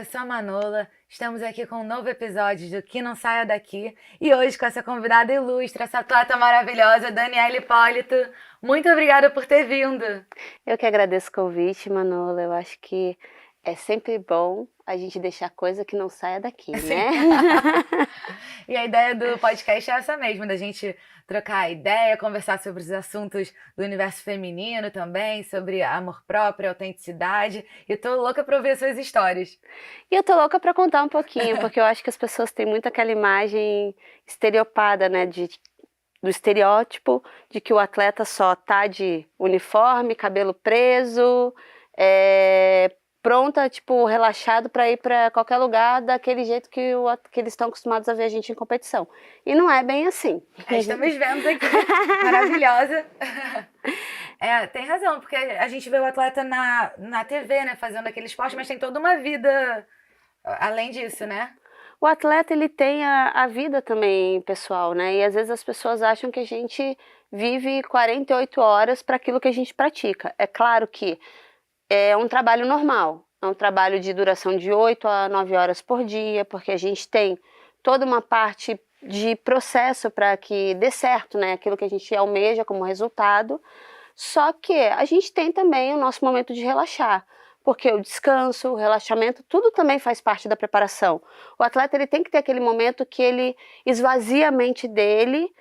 eu sou a Manola. Estamos aqui com um novo episódio do Que Não Saia Daqui. E hoje com essa convidada ilustre, essa atleta maravilhosa, Daniela Hipólito. Muito obrigada por ter vindo. Eu que agradeço o convite, Manola. Eu acho que é sempre bom a gente deixar coisa que não saia daqui, né? E a ideia do podcast é essa mesmo, da gente trocar ideia, conversar sobre os assuntos do universo feminino também, sobre amor próprio, autenticidade. E tô louca pra ouvir as suas histórias. E eu tô louca pra contar um pouquinho, porque eu acho que as pessoas têm muito aquela imagem estereopada, né, do estereótipo de que o atleta só tá de uniforme, cabelo preso, pronta, tipo, relaxado para ir para qualquer lugar daquele jeito que eles estão acostumados a ver a gente em competição. E não é bem assim. Estamos vendo aqui, maravilhosa. Tem razão, porque a gente vê o atleta na TV, né, fazendo aquele esporte, mas tem toda uma vida além disso, né? O atleta, ele tem a vida também pessoal, né? E às vezes as pessoas acham que a gente vive 48 horas para aquilo que a gente pratica. É claro que é um trabalho normal, é um trabalho de duração de 8 a 9 horas por dia, porque a gente tem toda uma parte de processo para que dê certo, né? Aquilo que a gente almeja como resultado. Só que a gente tem também o nosso momento de relaxar. Porque o descanso, o relaxamento, tudo também faz parte da preparação. O atleta ele tem que ter aquele momento que ele esvazia a mente dele,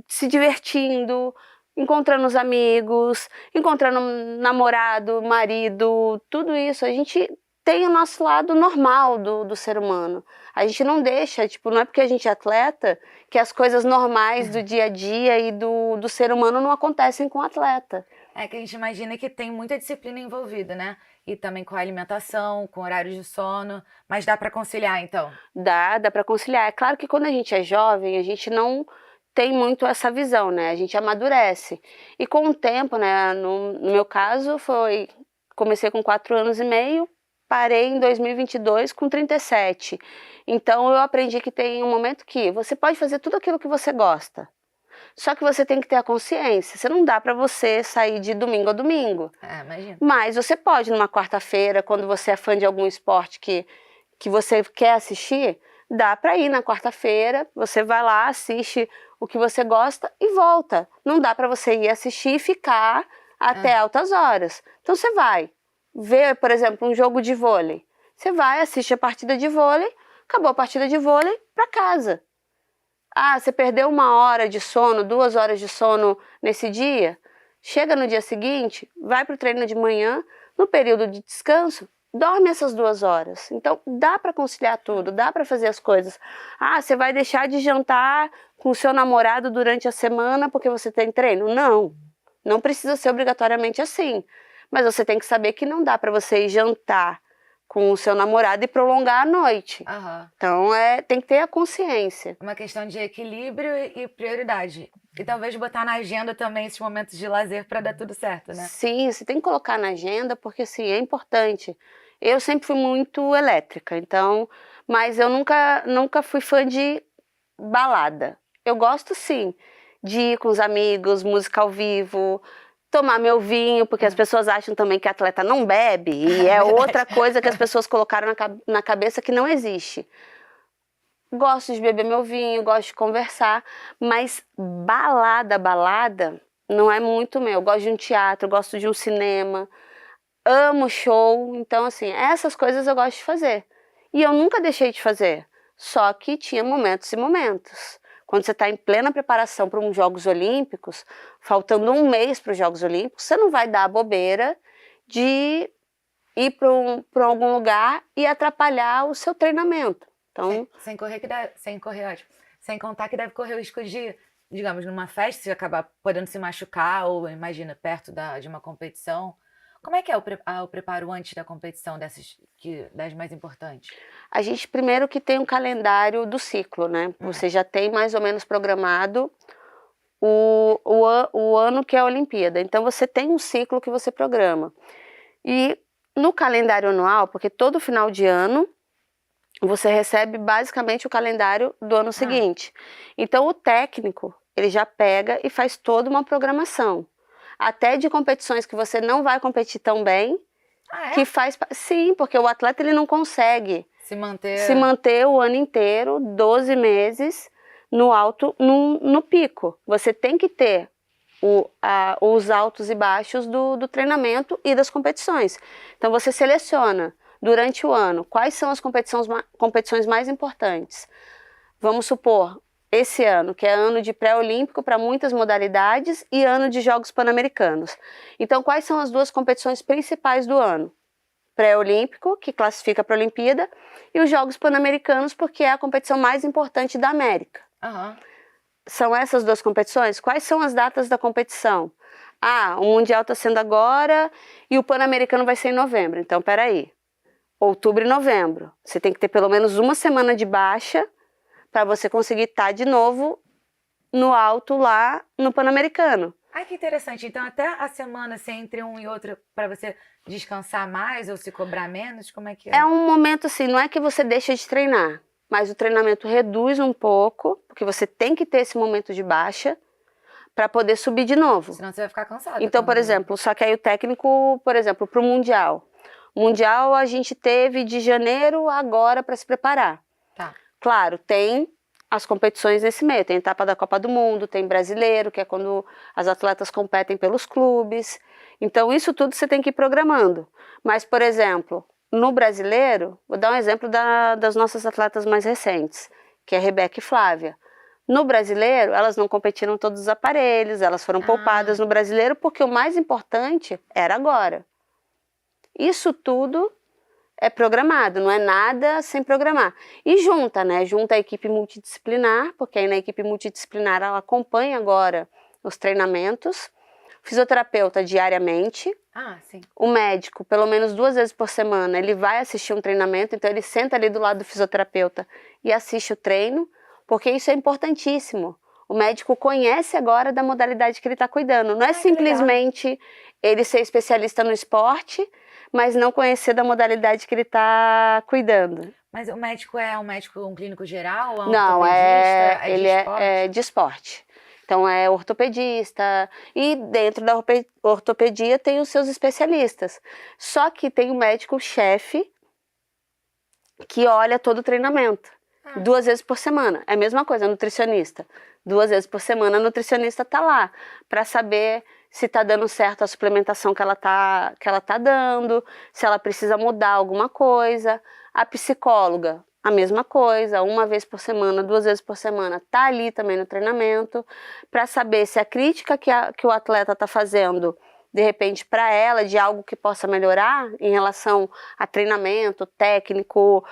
se divertindo, encontrando os amigos, encontrando um namorado, marido, tudo isso. A gente tem o nosso lado normal do ser humano. A gente não deixa, tipo, não é porque a gente é atleta que as coisas normais do dia a dia e do ser humano não acontecem com o atleta. É que a gente imagina que tem muita disciplina envolvida, né? E também com a alimentação, com horários de sono, mas dá para conciliar, então? Dá para conciliar. É claro que quando a gente é jovem, a gente não tem muito essa visão, né? A gente amadurece. E com o tempo, né? No meu caso, comecei com 4 anos e meio, parei em 2022 com 37. Então eu aprendi que tem um momento que você pode fazer tudo aquilo que você gosta. Só que você tem que ter a consciência. Você não dá para você sair de domingo a domingo. Imagina. Mas você pode, numa quarta-feira, quando você é fã de algum esporte que você quer assistir, dá para ir na quarta-feira, você vai lá, assiste o que você gosta e volta. Não dá para você ir assistir e ficar até altas horas. Então você vai ver, por exemplo, um jogo de vôlei. Você vai, assiste a partida de vôlei, acabou a partida de vôlei, para casa. Ah, você perdeu 1 hora de sono, 2 horas de sono nesse dia? Chega no dia seguinte, vai para o treino de manhã, no período de descanso, dorme essas 2 horas. Então, dá para conciliar tudo, dá para fazer as coisas. Ah, você vai deixar de jantar com o seu namorado durante a semana porque você tem treino? Não, não precisa ser obrigatoriamente assim. Mas você tem que saber que não dá para você ir jantar com o seu namorado e prolongar a noite. Uhum. Então, tem que ter a consciência. Uma questão de equilíbrio e prioridade. E talvez botar na agenda também esses momentos de lazer para dar tudo certo, né? Sim, você tem que colocar na agenda porque, assim, é importante. Eu sempre fui muito elétrica, então, mas eu nunca fui fã de balada. Eu gosto, sim, de ir com os amigos, música ao vivo, tomar meu vinho, porque as pessoas acham também que atleta não bebe, e é outra coisa que as pessoas colocaram na cabeça que não existe. Gosto de beber meu vinho, gosto de conversar, mas balada não é muito meu. Eu gosto de um teatro, gosto de um cinema, amo show, então assim, essas coisas eu gosto de fazer. E eu nunca deixei de fazer, só que tinha momentos e momentos. Quando você está em plena preparação para uns Jogos Olímpicos, faltando 1 mês para os Jogos Olímpicos, você não vai dar a bobeira de ir para algum lugar e atrapalhar o seu treinamento. Então, sem contar que deve correr o risco de, digamos, numa festa, você acabar podendo se machucar, ou imagina, perto de uma competição. Como é que é o preparo antes da competição das mais importantes? A gente primeiro que tem um calendário do ciclo, né? Você já tem mais ou menos programado o ano que é a Olimpíada. Então você tem um ciclo que você programa. E no calendário anual, porque todo final de ano você recebe basicamente o calendário do ano seguinte. Então o técnico, ele já pega e faz toda uma programação. Até de competições que você não vai competir tão bem, que faz... Sim, porque o atleta ele não consegue se manter o ano inteiro, 12 meses, no pico. Você tem que ter os altos e baixos do treinamento e das competições. Então você seleciona durante o ano quais são as competições mais importantes. Vamos supor, esse ano, que é ano de pré-olímpico para muitas modalidades e ano de Jogos Pan-Americanos. Então, quais são as duas competições principais do ano? Pré-olímpico, que classifica para a Olimpíada, e os Jogos Pan-Americanos, porque é a competição mais importante da América. Uhum. São essas duas competições? Quais são as datas da competição? O Mundial está sendo agora e o Pan-Americano vai ser em novembro. Então, peraí. Outubro e novembro. Você tem que ter pelo menos uma semana de baixa para você conseguir estar de novo no alto lá no Pan-Americano. Ai, que interessante. Então, até a semana, assim, entre um e outro, para você descansar mais ou se cobrar menos, como é que é? É um momento assim, não é que você deixa de treinar, mas o treinamento reduz um pouco, porque você tem que ter esse momento de baixa para poder subir de novo. Senão você vai ficar cansado. Então, por exemplo, só que aí o técnico, por exemplo, para o Mundial. O Mundial a gente teve de janeiro agora para se preparar. Tá. Claro, tem as competições nesse meio, tem a etapa da Copa do Mundo, tem brasileiro, que é quando as atletas competem pelos clubes. Então, isso tudo você tem que ir programando. Mas, por exemplo, no brasileiro, vou dar um exemplo das nossas atletas mais recentes, que é a Rebeca e Flávia. No brasileiro, elas não competiram todos os aparelhos, elas foram poupadas no brasileiro, porque o mais importante era agora. Isso tudo é programado, não é nada sem programar. E junta, né? Junta a equipe multidisciplinar, porque aí na equipe multidisciplinar ela acompanha agora os treinamentos, fisioterapeuta diariamente, sim. O médico, pelo menos 2 vezes por semana, ele vai assistir um treinamento, então ele senta ali do lado do fisioterapeuta e assiste o treino, porque isso é importantíssimo. O médico conhece agora da modalidade que ele está cuidando. Não é simplesmente ele ser especialista no esporte, mas não conhecer da modalidade que ele está cuidando. Mas o médico é um clínico geral? Não, ortopedista? ele é de esporte. Então é ortopedista e dentro da ortopedia tem os seus especialistas. Só que tem o médico-chefe que olha todo o treinamento. 2 vezes por semana. É a mesma coisa, nutricionista. 2 vezes por semana a nutricionista está lá para saber se está dando certo a suplementação que ela tá dando, se ela precisa mudar alguma coisa. A psicóloga, a mesma coisa, 1 vez por semana, 2 vezes por semana, tá ali também no treinamento, para saber se a crítica que o atleta está fazendo, de repente, para ela, de algo que possa melhorar em relação a treinamento, técnico,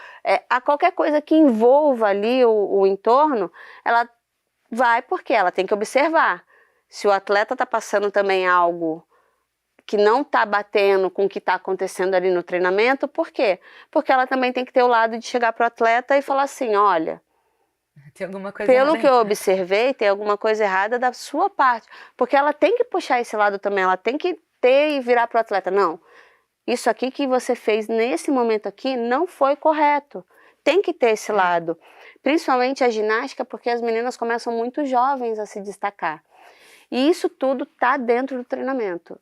a qualquer coisa que envolva ali o entorno, ela vai porque ela tem que observar. Se o atleta está passando também algo que não está batendo com o que está acontecendo ali no treinamento, por quê? Porque ela também tem que ter o lado de chegar para o atleta e falar assim, olha, tem alguma coisa pelo que eu observei, tem alguma coisa errada da sua parte. Porque ela tem que puxar esse lado também, ela tem que ter e virar para o atleta. Não, isso aqui que você fez nesse momento aqui não foi correto. Tem que ter esse lado. Principalmente a ginástica, porque as meninas começam muito jovens a se destacar. E isso tudo está dentro do treinamento.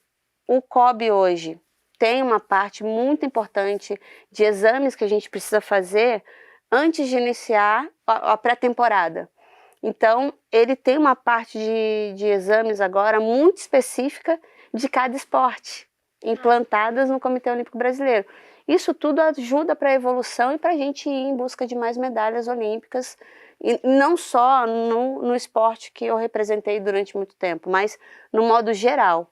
O COB hoje tem uma parte muito importante de exames que a gente precisa fazer antes de iniciar a pré-temporada. Então, ele tem uma parte de exames agora muito específica de cada esporte, implantadas no Comitê Olímpico Brasileiro. Isso tudo ajuda para a evolução e para a gente ir em busca de mais medalhas olímpicas, e não só no esporte que eu representei durante muito tempo, mas no modo geral.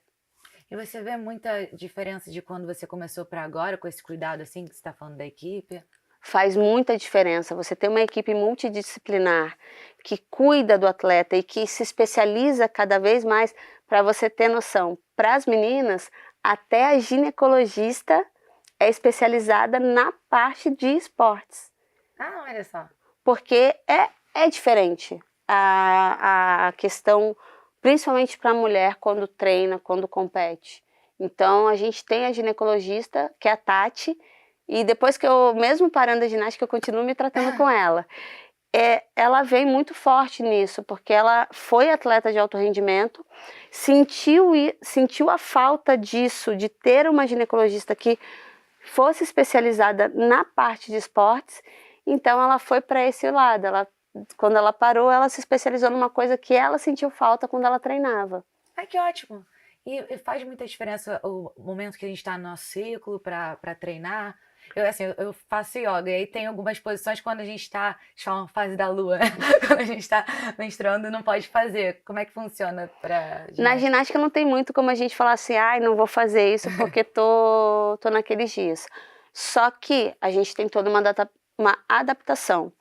E você vê muita diferença de quando você começou para agora, com esse cuidado assim que você está falando da equipe? Faz muita diferença você ter uma equipe multidisciplinar que cuida do atleta e que se especializa cada vez mais. Para você ter noção, para as meninas, até a ginecologista é especializada na parte de esportes. Olha só. Porque é diferente a questão, principalmente para a mulher quando treina, quando compete. Então a gente tem a ginecologista, que é a Tati, e depois que eu, mesmo parando a ginástica, eu continuo me tratando com ela. Ela vem muito forte nisso, porque ela foi atleta de alto rendimento, sentiu a falta disso, de ter uma ginecologista que fosse especializada na parte de esportes, então ela foi para esse lado. Quando ela parou, ela se especializou numa coisa que ela sentiu falta quando ela treinava. Ai, que ótimo! E faz muita diferença o momento que a gente está no nosso ciclo para treinar. Eu faço yoga e aí tem algumas posições quando a gente está, uma fase da lua, né? Quando a gente está menstruando, não pode fazer. Como é que funciona para Na ginástica? ginástica não tem muito como a gente falar assim, ai, não vou fazer isso porque tô naqueles dias. Só que a gente tem toda uma adaptação.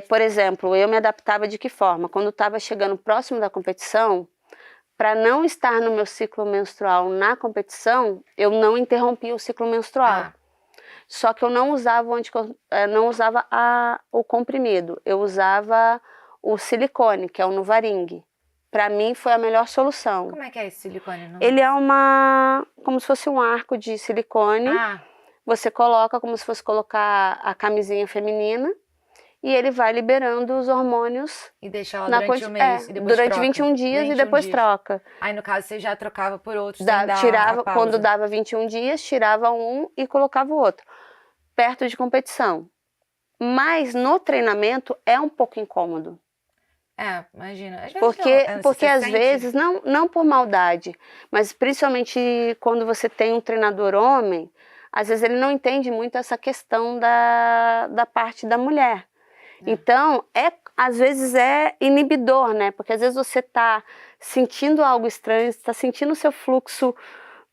Por exemplo, eu me adaptava de que forma? Quando estava chegando próximo da competição, para não estar no meu ciclo menstrual na competição, eu não interrompia o ciclo menstrual. Ah, Só que eu não usava o comprimido, eu usava o silicone, que é o Nuvaring. Para mim foi a melhor solução. como é que é esse silicone? Não? Ele é como se fosse um arco de silicone. Ah, Você coloca como se fosse colocar a camisinha feminina e ele vai liberando os hormônios e deixa ela durante o mês e depois durante troca. 21 dias e 21 depois dias. troca. Aí, no caso, você já trocava por outros sem dar a Tirava, pausa. quando dava 21 dias, tirava um e colocava o outro, perto de competição. Mas no treinamento é um pouco incômodo. Imagina. Às vezes Porque, não, porque você às sente? vezes, não por maldade, mas principalmente quando você tem um treinador homem, às vezes ele não entende muito essa questão da parte da mulher. Então, às vezes é inibidor, né? Porque às vezes você está sentindo algo estranho, está sentindo o seu fluxo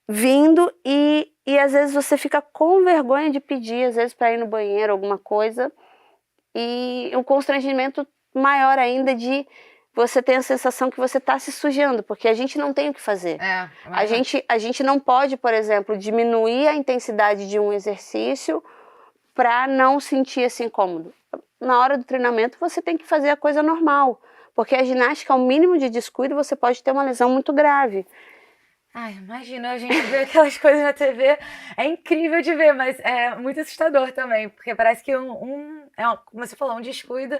vindo e às vezes você fica com vergonha de pedir, às vezes para ir no banheiro, alguma coisa, e um constrangimento maior ainda de você ter a sensação que você está se sujando, porque a gente não tem o que fazer. A gente não pode, por exemplo, diminuir a intensidade de um exercício para não sentir esse incômodo. Na hora do treinamento você tem que fazer a coisa normal, porque a ginástica, ao mínimo de descuido, você pode ter uma lesão muito grave. Ai, imagina, a gente vê aquelas coisas na TV, é incrível de ver, mas é muito assustador também, porque parece que como você falou, um descuido,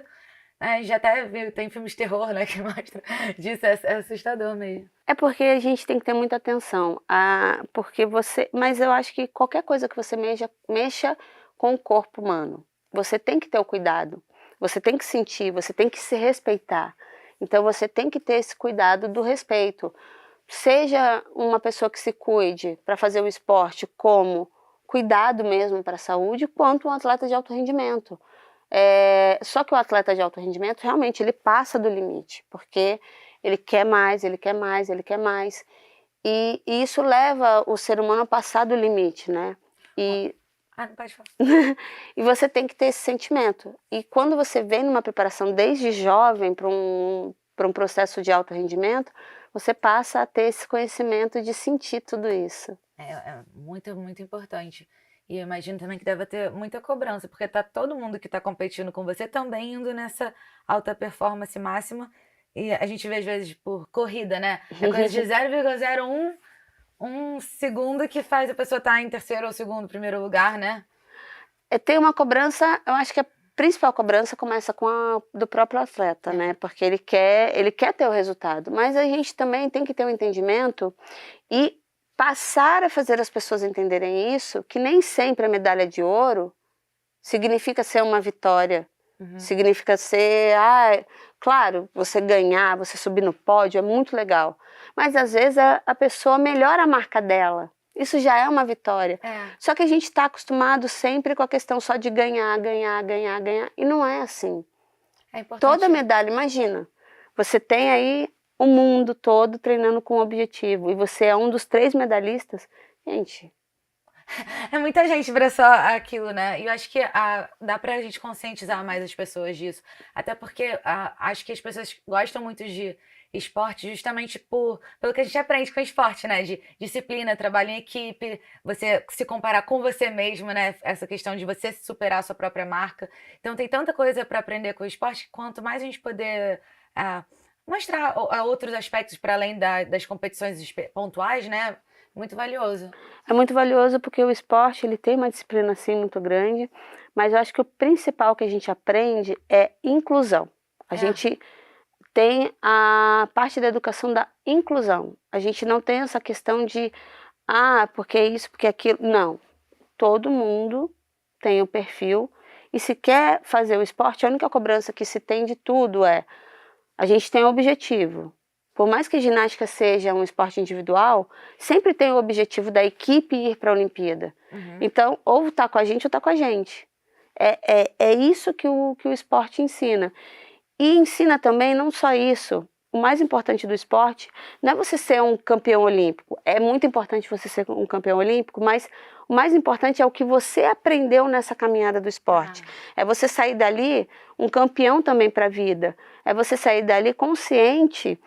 né, já até viu, tem filmes de terror, né, que mostra disso, é assustador mesmo. É porque a gente tem que ter muita atenção, mas eu acho que qualquer coisa que você mexa com o corpo humano, você tem que ter o cuidado, você tem que sentir, você tem que se respeitar. Então você tem que ter esse cuidado do respeito. Seja uma pessoa que se cuide para fazer o esporte como cuidado mesmo para a saúde, quanto um atleta de alto rendimento. Só que o atleta de alto rendimento realmente ele passa do limite, porque ele quer mais, ele quer mais, ele quer mais. E isso leva o ser humano a passar do limite, né? Não pode falar. E você tem que ter esse sentimento. E quando você vem numa preparação desde jovem para um processo de alto rendimento, você passa a ter esse conhecimento de sentir tudo isso. É muito, muito importante. E eu imagino também que deve ter muita cobrança, porque tá todo mundo que está competindo com você também indo nessa alta performance máxima. E a gente vê às vezes por corrida, né? É coisa de 0,01 um segundo que faz a pessoa estar em terceiro ou segundo, primeiro lugar, né? Tem uma cobrança, eu acho que a principal cobrança começa com a do próprio atleta, né? Porque ele quer ter o resultado. Mas a gente também tem que ter um entendimento e passar a fazer as pessoas entenderem isso, que nem sempre a medalha de ouro significa ser uma vitória. Significa ser, claro, você ganhar, você subir no pódio é muito legal. Mas às vezes a pessoa melhora a marca dela. Isso já é uma vitória. Só que a gente está acostumado sempre com a questão só de ganhar, ganhar, ganhar, ganhar. E não é assim. É importante. Toda medalha, imagina, você tem aí o mundo todo treinando com um objetivo. E você é um dos 3 medalhistas. Gente, é muita gente para só aquilo, né? E eu acho que dá pra gente conscientizar mais as pessoas disso. Até porque acho que as pessoas gostam muito de esporte justamente pelo que a gente aprende com o esporte, né? De disciplina, trabalho em equipe, você se comparar com você mesmo, né? Essa questão de você superar a sua própria marca. Então tem tanta coisa para aprender com o esporte, quanto mais a gente poder mostrar outros aspectos para além das competições pontuais, né? Muito valioso. é muito valioso porque o esporte ele tem uma disciplina assim muito grande, mas eu acho que o principal que a gente aprende é inclusão. A gente tem a parte da educação da inclusão. A gente não tem essa questão de porque isso, porque aquilo. Não. todo mundo tem o perfil, e se quer fazer o esporte, a única cobrança que se tem de tudo é, a gente tem um objetivo. Por mais que a ginástica seja um esporte individual, sempre tem o objetivo da equipe ir para a Olimpíada. Então, ou tá com a gente ou tá com a gente. É isso que o esporte ensina. E ensina também não só isso. O mais importante do esporte não é você ser um campeão olímpico. É muito importante você ser um campeão olímpico, mas o mais importante é o que você aprendeu nessa caminhada do esporte. É você sair dali um campeão também para a vida. É você sair dali consciente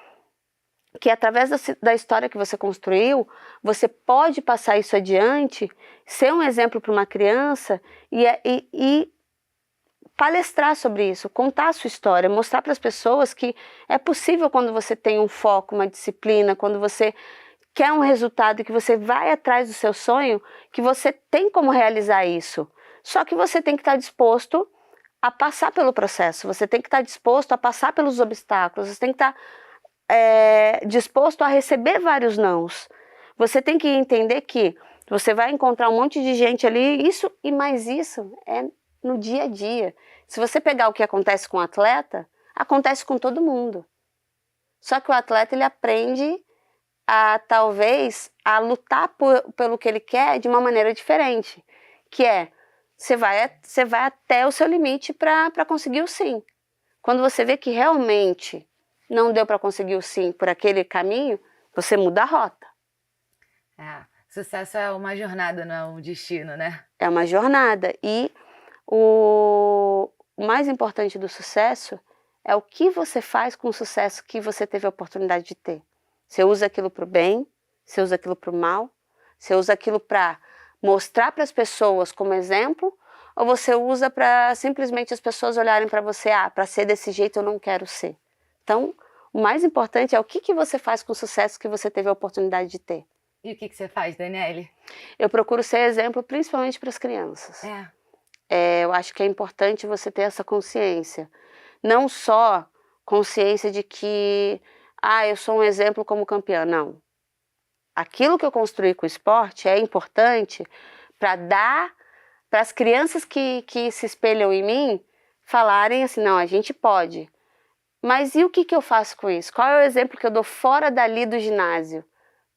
que através da história que você construiu, você pode passar isso adiante, ser um exemplo para uma criança e palestrar sobre isso, contar a sua história, mostrar para as pessoas que é possível quando você tem um foco, uma disciplina, quando você quer um resultado e que você vai atrás do seu sonho, que você tem como realizar isso. Só que você tem que estar disposto a passar pelo processo, você tem que estar disposto a passar pelos obstáculos, você tem que estar disposto a receber vários nãos. Você tem que entender que você vai encontrar um monte de gente ali, isso e mais isso é no dia a dia. Se você pegar o que acontece com o atleta, acontece com todo mundo. Só que o atleta ele aprende a talvez a lutar pelo que ele quer de uma maneira diferente, que é você vai até o seu limite para conseguir o sim. Quando você vê que realmente não deu para conseguir o sim por aquele caminho, você muda a rota. Sucesso é uma jornada, não é um destino, né? É uma jornada. E o mais importante do sucesso é o que você faz com o sucesso que você teve a oportunidade de ter. Você usa aquilo para o bem, você usa aquilo para o mal, você usa aquilo para mostrar para as pessoas como exemplo, ou você usa para simplesmente as pessoas olharem para você, para ser desse jeito eu não quero ser. Então, o mais importante é o que você faz com o sucesso que você teve a oportunidade de ter. E o que você faz, Daniele? Eu procuro ser exemplo principalmente para as crianças. Eu acho que é importante você ter essa consciência. Não só consciência de que, eu sou um exemplo como campeã. Não. Aquilo que eu construí com o esporte é importante para dar para as crianças que se espelham em mim falarem assim, não, a gente pode. Mas e o que eu faço com isso? Qual é o exemplo que eu dou fora dali do ginásio?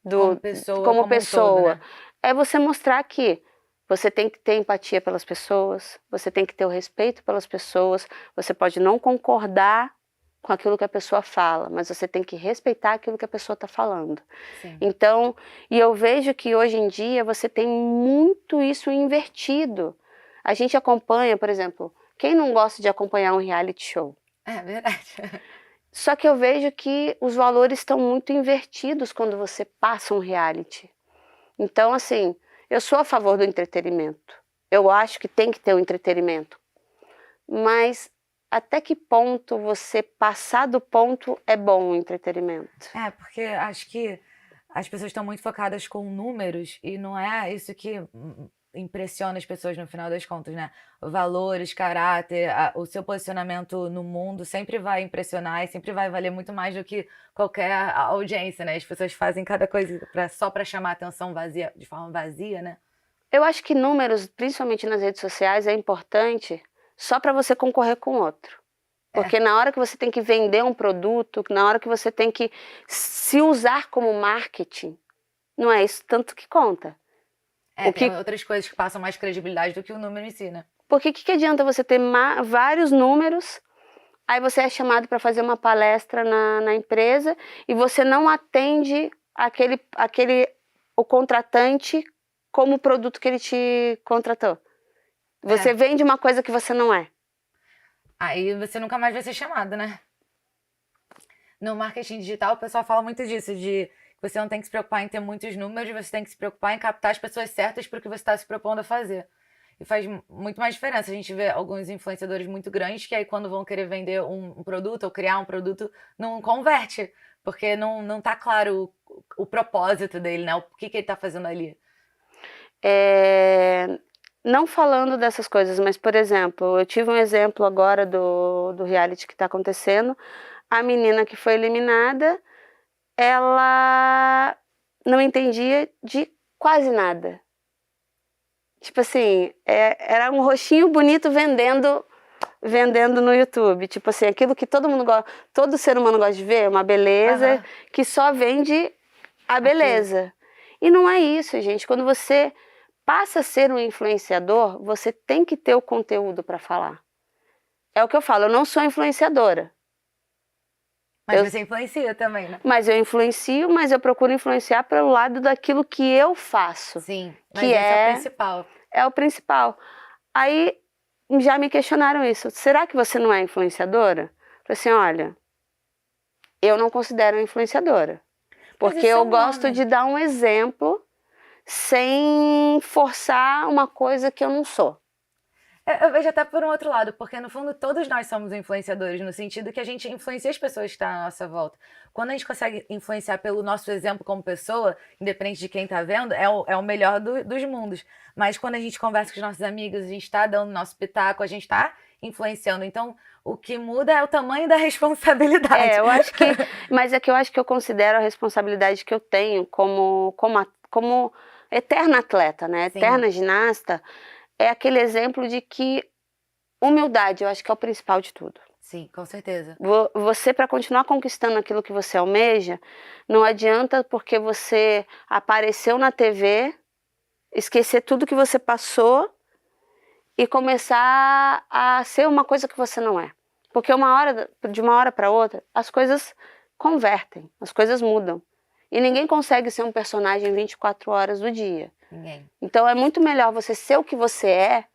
Como pessoa. Um todo, né? É você mostrar que você tem que ter empatia pelas pessoas, você tem que ter o respeito pelas pessoas, você pode não concordar com aquilo que a pessoa fala, mas você tem que respeitar aquilo que a pessoa está falando. Sim. Então, e eu vejo que hoje em dia você tem muito isso invertido. A gente acompanha, por exemplo, quem não gosta de acompanhar um reality show? É verdade. Só que eu vejo que os valores estão muito invertidos quando você passa um reality. Então, assim, eu sou a favor do entretenimento. Eu acho que tem que ter o entretenimento. Mas até que ponto você passar do ponto é bom o entretenimento? Porque acho que as pessoas estão muito focadas com números e não é isso que impressiona as pessoas no final das contas, né? Valores, caráter, o seu posicionamento no mundo sempre vai impressionar e sempre vai valer muito mais do que qualquer audiência, né? As pessoas fazem cada coisa só para chamar atenção vazia, de forma vazia, né? Eu acho que números, principalmente nas redes sociais, é importante só para você concorrer com outro. Porque na hora que você tem que vender um produto, na hora que você tem que se usar como marketing, não é isso tanto que conta. Tem outras coisas que passam mais credibilidade do que o número em si, né? Porque que adianta você ter vários números, aí você é chamado para fazer uma palestra na empresa e você não atende o contratante como o produto que ele te contratou. Você vende uma coisa que você não é. Aí você nunca mais vai ser chamado, né? No marketing digital, o pessoal fala muito disso, de que você não tem que se preocupar em ter muitos números, você tem que se preocupar em captar as pessoas certas para o que você está se propondo a fazer. E faz muito mais diferença. A gente vê alguns influenciadores muito grandes que aí quando vão querer vender um produto ou criar um produto, não converte, porque não tá claro o propósito dele, né? O que ele tá fazendo ali. Não falando dessas coisas, mas, por exemplo, eu tive um exemplo agora do reality que está acontecendo. A menina que foi eliminada, ela não entendia de quase nada. Tipo assim, era um rostinho bonito vendendo no YouTube. Tipo assim, aquilo que todo mundo gosta, todo ser humano gosta de ver, uma beleza que só vende a beleza. E não é isso, gente. Quando você passa a ser um influenciador, você tem que ter o conteúdo para falar. É o que eu falo, eu não sou influenciadora. Mas você influencia também, né? Mas eu influencio, mas eu procuro influenciar pelo lado daquilo que eu faço. Sim, mas que esse é o principal. É o principal. Aí já me questionaram isso. Será que você não é influenciadora? Eu falei assim, olha, eu não considero influenciadora. Porque eu gosto de dar um exemplo sem forçar uma coisa que eu não sou. Eu vejo até por um outro lado, porque no fundo todos nós somos influenciadores, no sentido que a gente influencia as pessoas que estão à nossa volta. Quando a gente consegue influenciar pelo nosso exemplo como pessoa, independente de quem está vendo, é o melhor dos mundos. Mas quando a gente conversa com os nossos amigos, a gente está dando nosso pitaco, a gente está influenciando. Então, o que muda é o tamanho da responsabilidade. Eu acho que... Mas é que eu acho que eu considero a responsabilidade que eu tenho como eterna atleta, né? Sim. Eterna ginasta. É aquele exemplo de que humildade, eu acho que é o principal de tudo. Sim, com certeza. Você, para continuar conquistando aquilo que você almeja, não adianta porque você apareceu na TV, esquecer tudo que você passou e começar a ser uma coisa que você não é. Porque de uma hora para outra, as coisas convertem, as coisas mudam. E ninguém consegue ser um personagem 24 horas do dia. Ninguém. Então é muito melhor você ser o que você é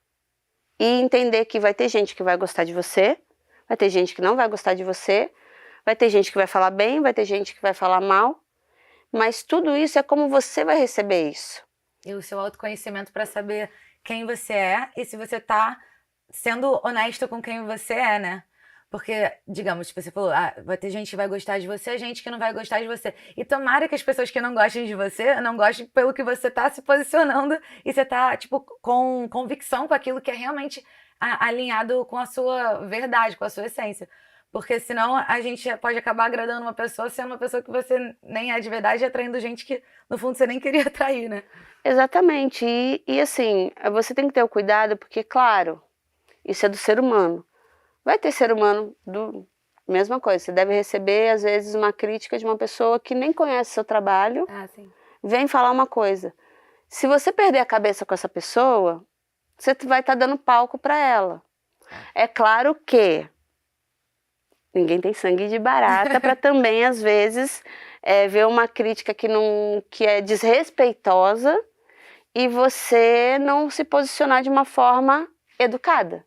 e entender que vai ter gente que vai gostar de você, vai ter gente que não vai gostar de você, vai ter gente que vai falar bem, vai ter gente que vai falar mal, mas tudo isso é como você vai receber isso. E o seu autoconhecimento para saber quem você é e se você tá sendo honesto com quem você é, né? Porque, digamos, tipo, você falou, vai ter gente que vai gostar de você, gente que não vai gostar de você. E tomara que as pessoas que não gostem de você, não gostem pelo que você tá se posicionando e você tá, tipo, com convicção com aquilo que é realmente alinhado com a sua verdade, com a sua essência. Porque senão a gente pode acabar agradando uma pessoa sendo uma pessoa que você nem é de verdade e atraindo gente que, no fundo, você nem queria atrair, né? Exatamente. E assim, você tem que ter o cuidado porque, claro, isso é do ser humano. Vai ter ser humano mesma coisa. Você deve receber, às vezes, uma crítica de uma pessoa que nem conhece seu trabalho. Sim. Vem falar uma coisa. Se você perder a cabeça com essa pessoa, você vai estar dando palco para ela. É claro que ninguém tem sangue de barata para também, às vezes, ver uma crítica que é desrespeitosa e você não se posicionar de uma forma educada.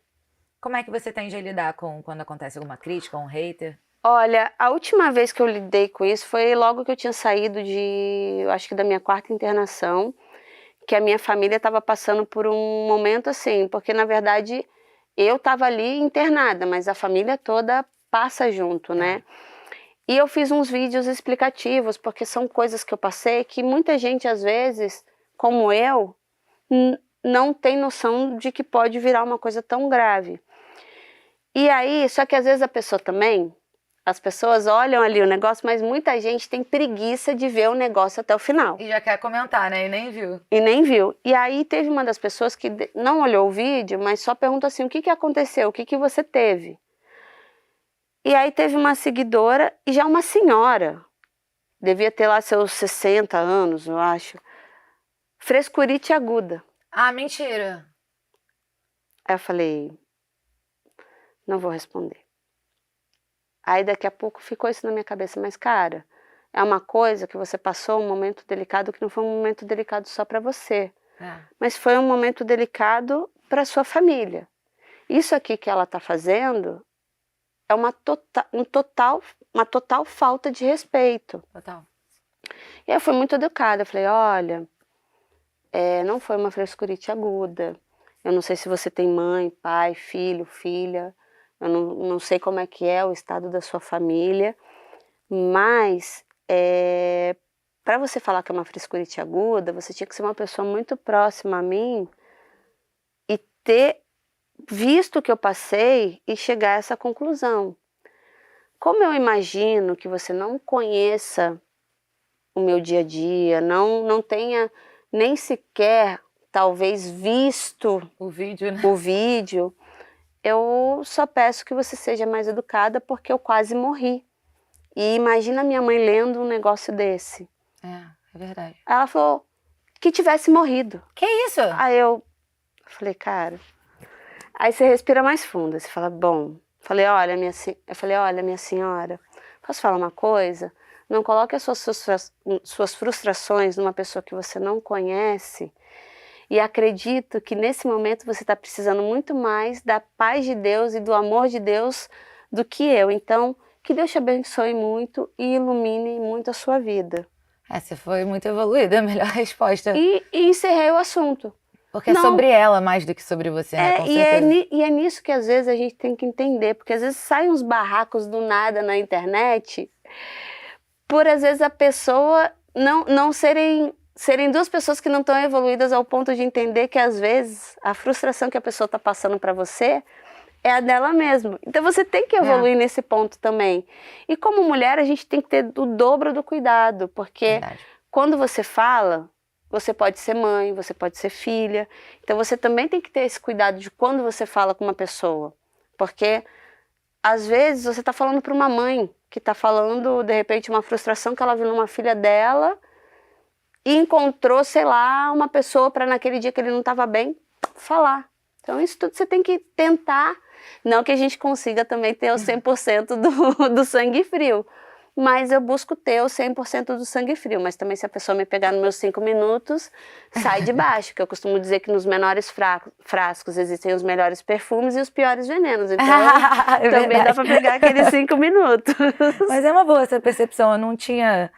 Como é que você tem de lidar quando acontece alguma crítica, um hater? Olha, a última vez que eu lidei com isso foi logo que eu tinha saído eu acho que da minha 4ª internação, que a minha família estava passando por um momento assim, porque na verdade eu estava ali internada, mas a família toda passa junto, né? E eu fiz uns vídeos explicativos, porque são coisas que eu passei que muita gente às vezes, como eu, não tem noção de que pode virar uma coisa tão grave. E aí, só que às vezes a pessoa também, as pessoas olham ali o negócio, mas muita gente tem preguiça de ver o negócio até o final. E já quer comentar, né? E nem viu. E nem viu. E aí teve uma das pessoas que não olhou o vídeo, mas só perguntou assim, o que aconteceu? O que você teve? E aí teve uma seguidora, e já uma senhora, devia ter lá seus 60 anos, eu acho, frescurite aguda. Mentira! Aí eu falei, não vou responder. Aí daqui a pouco ficou isso na minha cabeça, mas cara, é uma coisa que você passou um momento delicado que não foi um momento delicado só para você, mas foi um momento delicado para sua família. Isso aqui que ela está fazendo é uma total falta de respeito. Total. E aí eu fui muito educada, eu falei, olha, não foi uma frescurite aguda, eu não sei se você tem mãe, pai, filho, filha, eu não sei como é que é o estado da sua família, mas para você falar que é uma frescurite aguda, você tinha que ser uma pessoa muito próxima a mim e ter visto o que eu passei e chegar a essa conclusão. Como eu imagino que você não conheça o meu dia a dia, não tenha nem sequer talvez visto O vídeo, né? o vídeo, eu só peço que você seja mais educada porque eu quase morri. E imagina minha mãe lendo um negócio desse. É verdade. Aí ela falou que tivesse morrido. Que isso? Aí eu falei, cara... Aí você respira mais fundo, você fala, bom... eu falei, olha, minha senhora, posso falar uma coisa? Não coloque as suas frustrações numa pessoa que você não conhece. E acredito que nesse momento você está precisando muito mais da paz de Deus e do amor de Deus do que eu. Então, que Deus te abençoe muito e ilumine muito a sua vida. Você foi muito evoluída, a melhor resposta. E encerrei o assunto. Porque é sobre ela mais do que sobre você, né? Com certeza. E é nisso que às vezes a gente tem que entender, porque às vezes saem uns barracos do nada na internet, por às vezes a pessoa não serem duas pessoas que não estão evoluídas ao ponto de entender que às vezes a frustração que a pessoa está passando para você é a dela mesma. Então você tem que evoluir nesse ponto também. E como mulher a gente tem que ter o dobro do cuidado, porque quando você fala... Você pode ser mãe, você pode ser filha. Então você também tem que ter esse cuidado de quando você fala com uma pessoa. Porque às vezes você está falando para uma mãe que está falando, de repente, uma frustração que ela viu numa filha dela e encontrou, sei lá, uma pessoa para naquele dia que ele não estava bem, falar. Então isso tudo você tem que tentar. Não que a gente consiga também ter o 100% do sangue frio. Mas eu busco ter o 100% do sangue frio. Mas também se a pessoa me pegar nos meus 5 minutos, sai de baixo. Que eu costumo dizer que nos menores frascos existem os melhores perfumes e os piores venenos. Então também dá pra pegar aqueles 5 minutos. Mas é uma boa essa percepção. Eu não tinha...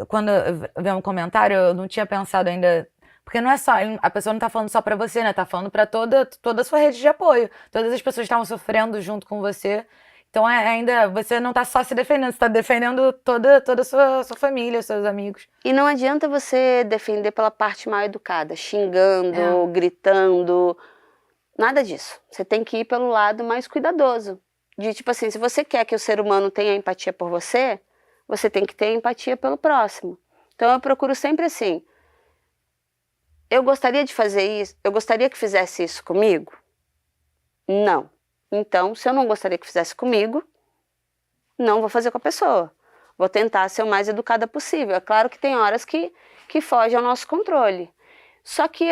Quando eu vi um comentário, eu não tinha pensado ainda... Porque não é só... A pessoa não tá falando só pra você, né? Tá falando pra toda a sua rede de apoio. Todas as pessoas estavam sofrendo junto com você. Então ainda você não está só se defendendo, você está defendendo toda a sua família, seus amigos. E não adianta você defender pela parte mal educada, xingando, gritando, nada disso. Você tem que ir pelo lado mais cuidadoso. De tipo assim, se você quer que o ser humano tenha empatia por você, você tem que ter empatia pelo próximo. Então eu procuro sempre assim, eu gostaria de fazer isso, eu gostaria que fizesse isso comigo? Não. Então, se eu não gostaria que fizesse comigo, não vou fazer com a pessoa. Vou tentar ser o mais educada possível. É claro que tem horas que fogem ao nosso controle. Só que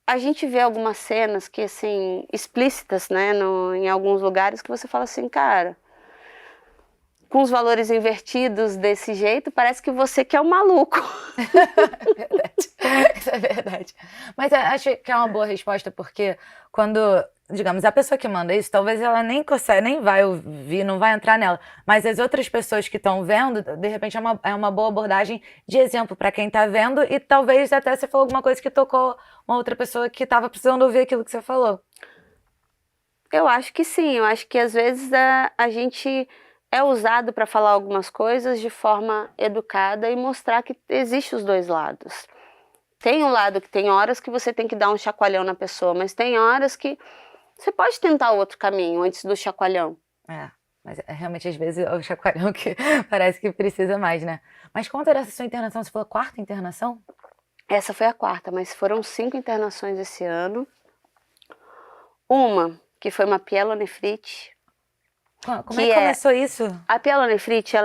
a gente vê algumas cenas que, assim, explícitas, né, em alguns lugares, que você fala assim, cara, com os valores invertidos desse jeito, parece que você que é um maluco. É verdade. Isso é verdade. Mas eu acho que é uma boa resposta, porque quando, digamos, a pessoa que manda isso, talvez ela nem consegue, nem vai ouvir, não vai entrar nela. Mas as outras pessoas que estão vendo, de repente é uma boa abordagem de exemplo para quem está vendo, e talvez até você falou alguma coisa que tocou uma outra pessoa que estava precisando ouvir aquilo que você falou. Eu acho que sim, eu acho que às vezes a gente é usado para falar algumas coisas de forma educada e mostrar que existe os dois lados. Tem um lado que tem horas que você tem que dar um chacoalhão na pessoa, mas tem horas que você pode tentar outro caminho antes do chacoalhão. Mas realmente às vezes é o chacoalhão que parece que precisa mais, né? Mas quanto era essa sua internação? Você falou quarta internação? Essa foi a quarta, mas foram 5 internações esse ano. Uma, que foi uma pielonefrite. Como é que começou isso? A pielonefrite,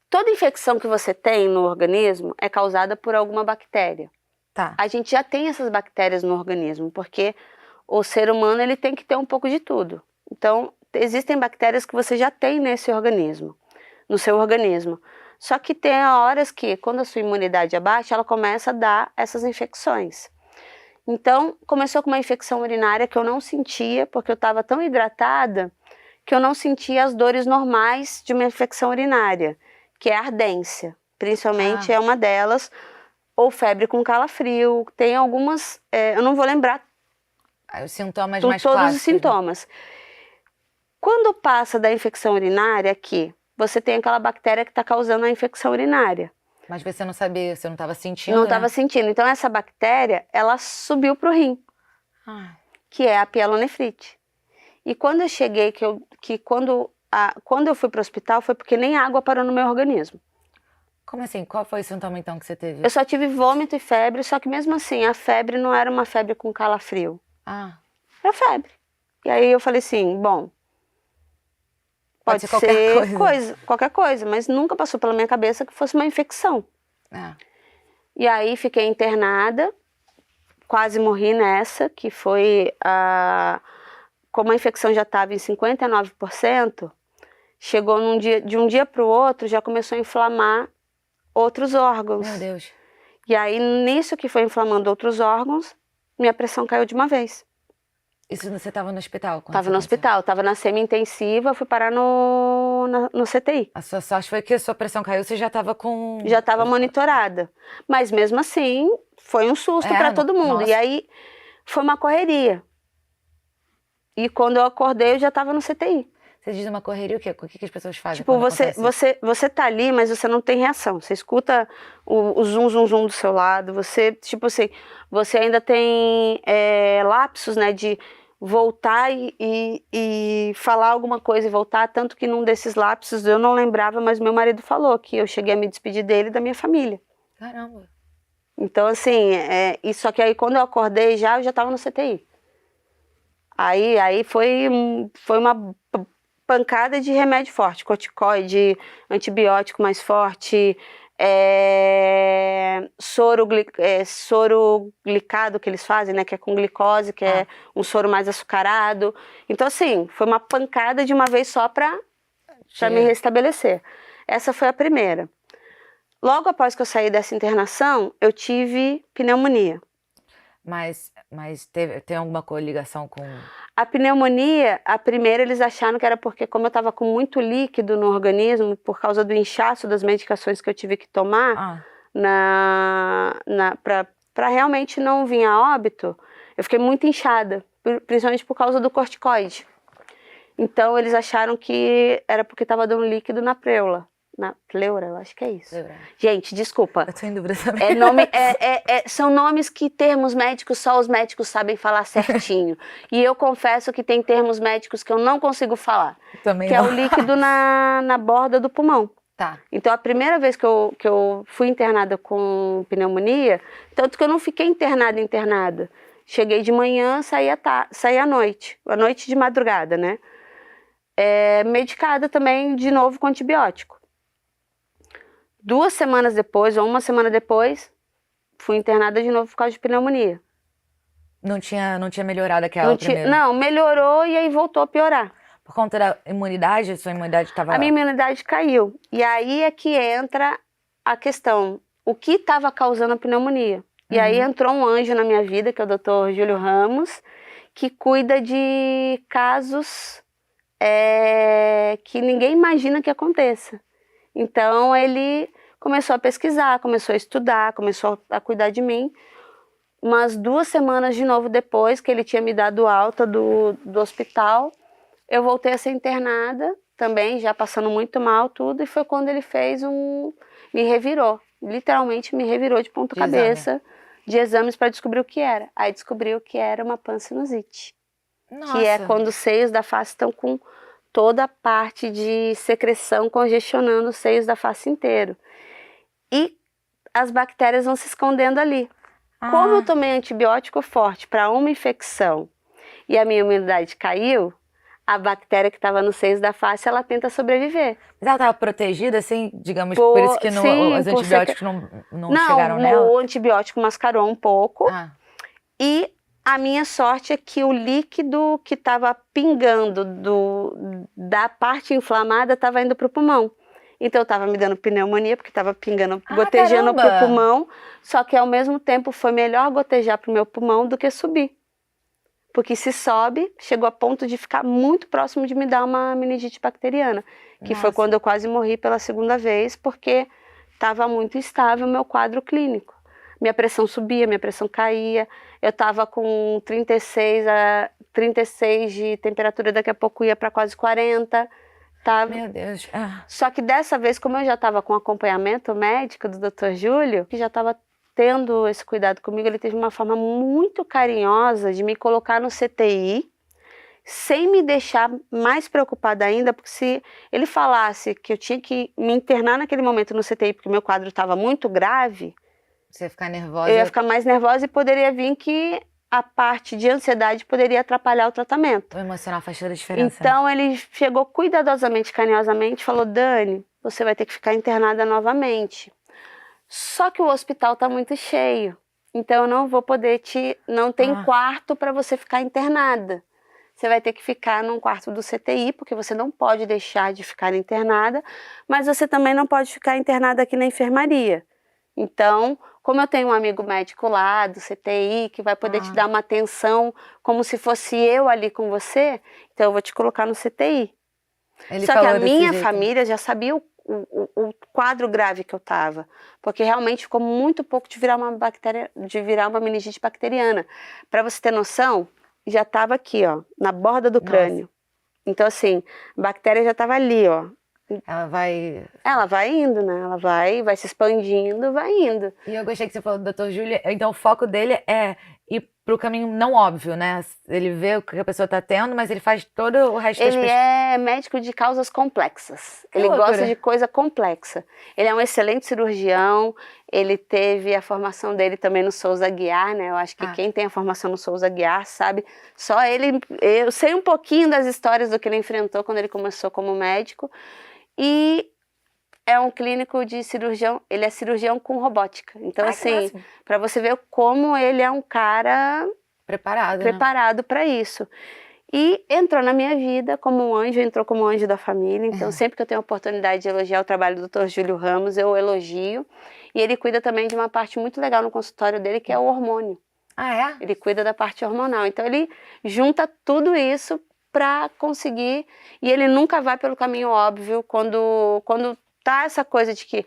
toda infecção que você tem no organismo é causada por alguma bactéria. Tá. A gente já tem essas bactérias no organismo, porque o ser humano ele tem que ter um pouco de tudo. Então, existem bactérias que você já tem nesse organismo, no seu organismo. Só que tem horas que, quando a sua imunidade abaixa, ela começa a dar essas infecções. Então, começou com uma infecção urinária que eu não sentia, porque eu estava tão hidratada, que eu não sentia as dores normais de uma infecção urinária, que é a ardência. Principalmente é uma delas, ou febre com calafrio, tem algumas, eu não vou lembrar os sintomas mais clássicos. Todos os sintomas. Quando passa da infecção urinária aqui, você tem aquela bactéria que está causando a infecção urinária. Mas você não sabia, você não estava sentindo, Não estava sentindo. Então essa bactéria, ela subiu para o rim, que é a pielonefrite. E quando eu cheguei, quando eu fui para o hospital, foi porque nem água parou no meu organismo. Como assim? Qual foi o sintoma então que você teve? Eu só tive vômito e febre, só que mesmo assim, a febre não era uma febre com calafrio. Ah, Era febre. E aí eu falei assim, bom, pode pode ser qualquer ser coisa. qualquer coisa, mas nunca passou pela minha cabeça que fosse uma infecção. Ah, E aí fiquei internada, quase morri nessa, que foi como a infecção já estava em 59%, chegou de um dia para o outro, já começou a inflamar outros órgãos. meu Deus. E aí, nisso que foi inflamando outros órgãos, minha pressão caiu de uma vez. Isso você estava no hospital? Quando Tava isso no aconteceu? hospital, tava na semi-intensiva, fui parar no CTI. A sua sorte foi que a sua pressão caiu, você já estava com... Já estava monitorada. Mas mesmo assim, foi um susto para todo mundo. Nossa. E aí, foi uma correria. E quando eu acordei, eu já estava no CTI. Você diz uma correria, o quê? O que que as pessoas fazem Tipo, quando acontece isso? você tá ali, mas você não tem reação. Você escuta o zum, zum, zum do seu lado. Você, tipo assim, você ainda tem lapsos, né, de voltar e falar alguma coisa e voltar. Tanto que num desses lapsos eu não lembrava, mas meu marido falou que eu cheguei a me despedir dele e da minha família. Caramba. Então, assim, só que aí quando eu acordei eu já tava no CTI. Aí foi uma pancada de remédio forte, corticoide, antibiótico mais forte, soro glicado que eles fazem, né, que é com glicose, que é um soro mais açucarado. Então, assim, foi uma pancada de uma vez só para me restabelecer. Essa foi a primeira. Logo após que eu saí dessa internação, eu tive pneumonia. Mas tem alguma coligação com... A pneumonia, a primeira eles acharam que era porque como eu estava com muito líquido no organismo, por causa do inchaço das medicações que eu tive que tomar, para realmente não vir a óbito, eu fiquei muito inchada, principalmente por causa do corticoide. Então eles acharam que era porque estava dando líquido na pleura. Na pleura, eu acho que é isso. Pleura. Gente, desculpa. Eu tô em dúvida também. São nomes que termos médicos só os médicos sabem falar certinho. E eu confesso que tem termos médicos que eu não consigo falar. Também que não. É o líquido na borda do pulmão. Tá. Então a primeira vez que eu fui internada com pneumonia, tanto que eu não fiquei internada. Cheguei de manhã, saí à noite de madrugada, né? Medicada também, de novo, com antibiótico. 2 semanas depois, ou 1 semana depois, fui internada de novo por causa de pneumonia. Não tinha melhorado aquela primeira? Não, melhorou e aí voltou a piorar. Por conta da imunidade? Sua imunidade estava... A minha imunidade caiu. E aí é que entra a questão. O que estava causando a pneumonia? E aí entrou um anjo na minha vida, que é o Dr. Júlio Ramos, que cuida de casos que ninguém imagina que aconteça. Então ele começou a pesquisar, começou a estudar, começou a cuidar de mim. Umas 2 semanas de novo depois que ele tinha me dado alta do hospital, eu voltei a ser internada também, já passando muito mal tudo, e foi quando ele fez me revirou, literalmente me revirou de ponta cabeça de exames para descobrir o que era. Aí descobriu que era uma pansinusite. Nossa. Que é quando os seios da face estão com toda a parte de secreção congestionando os seios da face inteiro. E as bactérias vão se escondendo ali. Como eu tomei antibiótico forte para uma infecção e a minha imunidade caiu, a bactéria que estava nos seios da face, ela tenta sobreviver. Mas ela estava protegida, assim, digamos, por isso que os antibióticos não chegaram nela? Não, o antibiótico mascarou um pouco. E a minha sorte é que o líquido que estava pingando da parte inflamada estava indo para o pulmão. Então estava me dando pneumonia, porque estava pingando, gotejando para o pulmão. Só que ao mesmo tempo foi melhor gotejar para o meu pulmão do que subir. Porque se sobe, chegou a ponto de ficar muito próximo de me dar uma meningite bacteriana. Que foi quando eu quase morri pela 2ª vez, porque estava muito instável o meu quadro clínico. Minha pressão subia, minha pressão caía. Eu estava com 36 de temperatura, daqui a pouco ia para quase 40. Tava. Meu Deus. Só que dessa vez, como eu já estava com acompanhamento médico do Dr. Júlio, que já estava tendo esse cuidado comigo, ele teve uma forma muito carinhosa de me colocar no CTI, sem me deixar mais preocupada ainda, porque se ele falasse que eu tinha que me internar naquele momento no CTI, porque meu quadro estava muito grave, Você ia ficar eu nervosa. ia ficar mais nervosa e poderia vir que a parte de ansiedade poderia atrapalhar o tratamento. O emocional faz toda a diferença. Então ele chegou cuidadosamente, carinhosamente, falou: Dani, você vai ter que ficar internada novamente. Só que o hospital está muito cheio, então eu não vou poder não tem quarto para você ficar internada. Você vai ter que ficar num quarto do CTI, porque você não pode deixar de ficar internada, mas você também não pode ficar internada aqui na enfermaria. Então, como eu tenho um amigo médico lá do CTI, que vai poder te dar uma atenção como se fosse eu ali com você, então eu vou te colocar no CTI. Ele Só que falou a desse minha jeito. família já sabia o quadro grave que eu estava, porque realmente ficou muito pouco de virar uma meningite bacteriana. Para você ter noção, já estava aqui, ó, na borda do crânio. Então, assim, a bactéria já estava ali, ó. Ela vai indo, né? Ela vai se expandindo, vai indo. E eu gostei que você falou do Dr. Júlio. Então, o foco dele é ir pro caminho não óbvio, né? Ele vê o que a pessoa tá tendo, mas ele faz todo o resto das Ele é médico de causas complexas. Ele gosta de coisa complexa. Ele é um excelente cirurgião. Ele teve a formação dele também no Souza Aguiar, né? Eu acho que quem tem a formação no Souza Aguiar sabe. Só ele... Eu sei um pouquinho das histórias do que ele enfrentou quando ele começou como médico. E é um clínico de cirurgião, ele é cirurgião com robótica. Então, assim, para você ver como ele é um cara preparado para isso. E entrou na minha vida como um anjo, entrou como um anjo da família. Então, sempre que eu tenho a oportunidade de elogiar o trabalho do Dr. Júlio Ramos, eu elogio. E ele cuida também de uma parte muito legal no consultório dele, que é o hormônio. Ele cuida da parte hormonal. Então, ele junta tudo isso para conseguir, e ele nunca vai pelo caminho óbvio quando tá essa coisa de que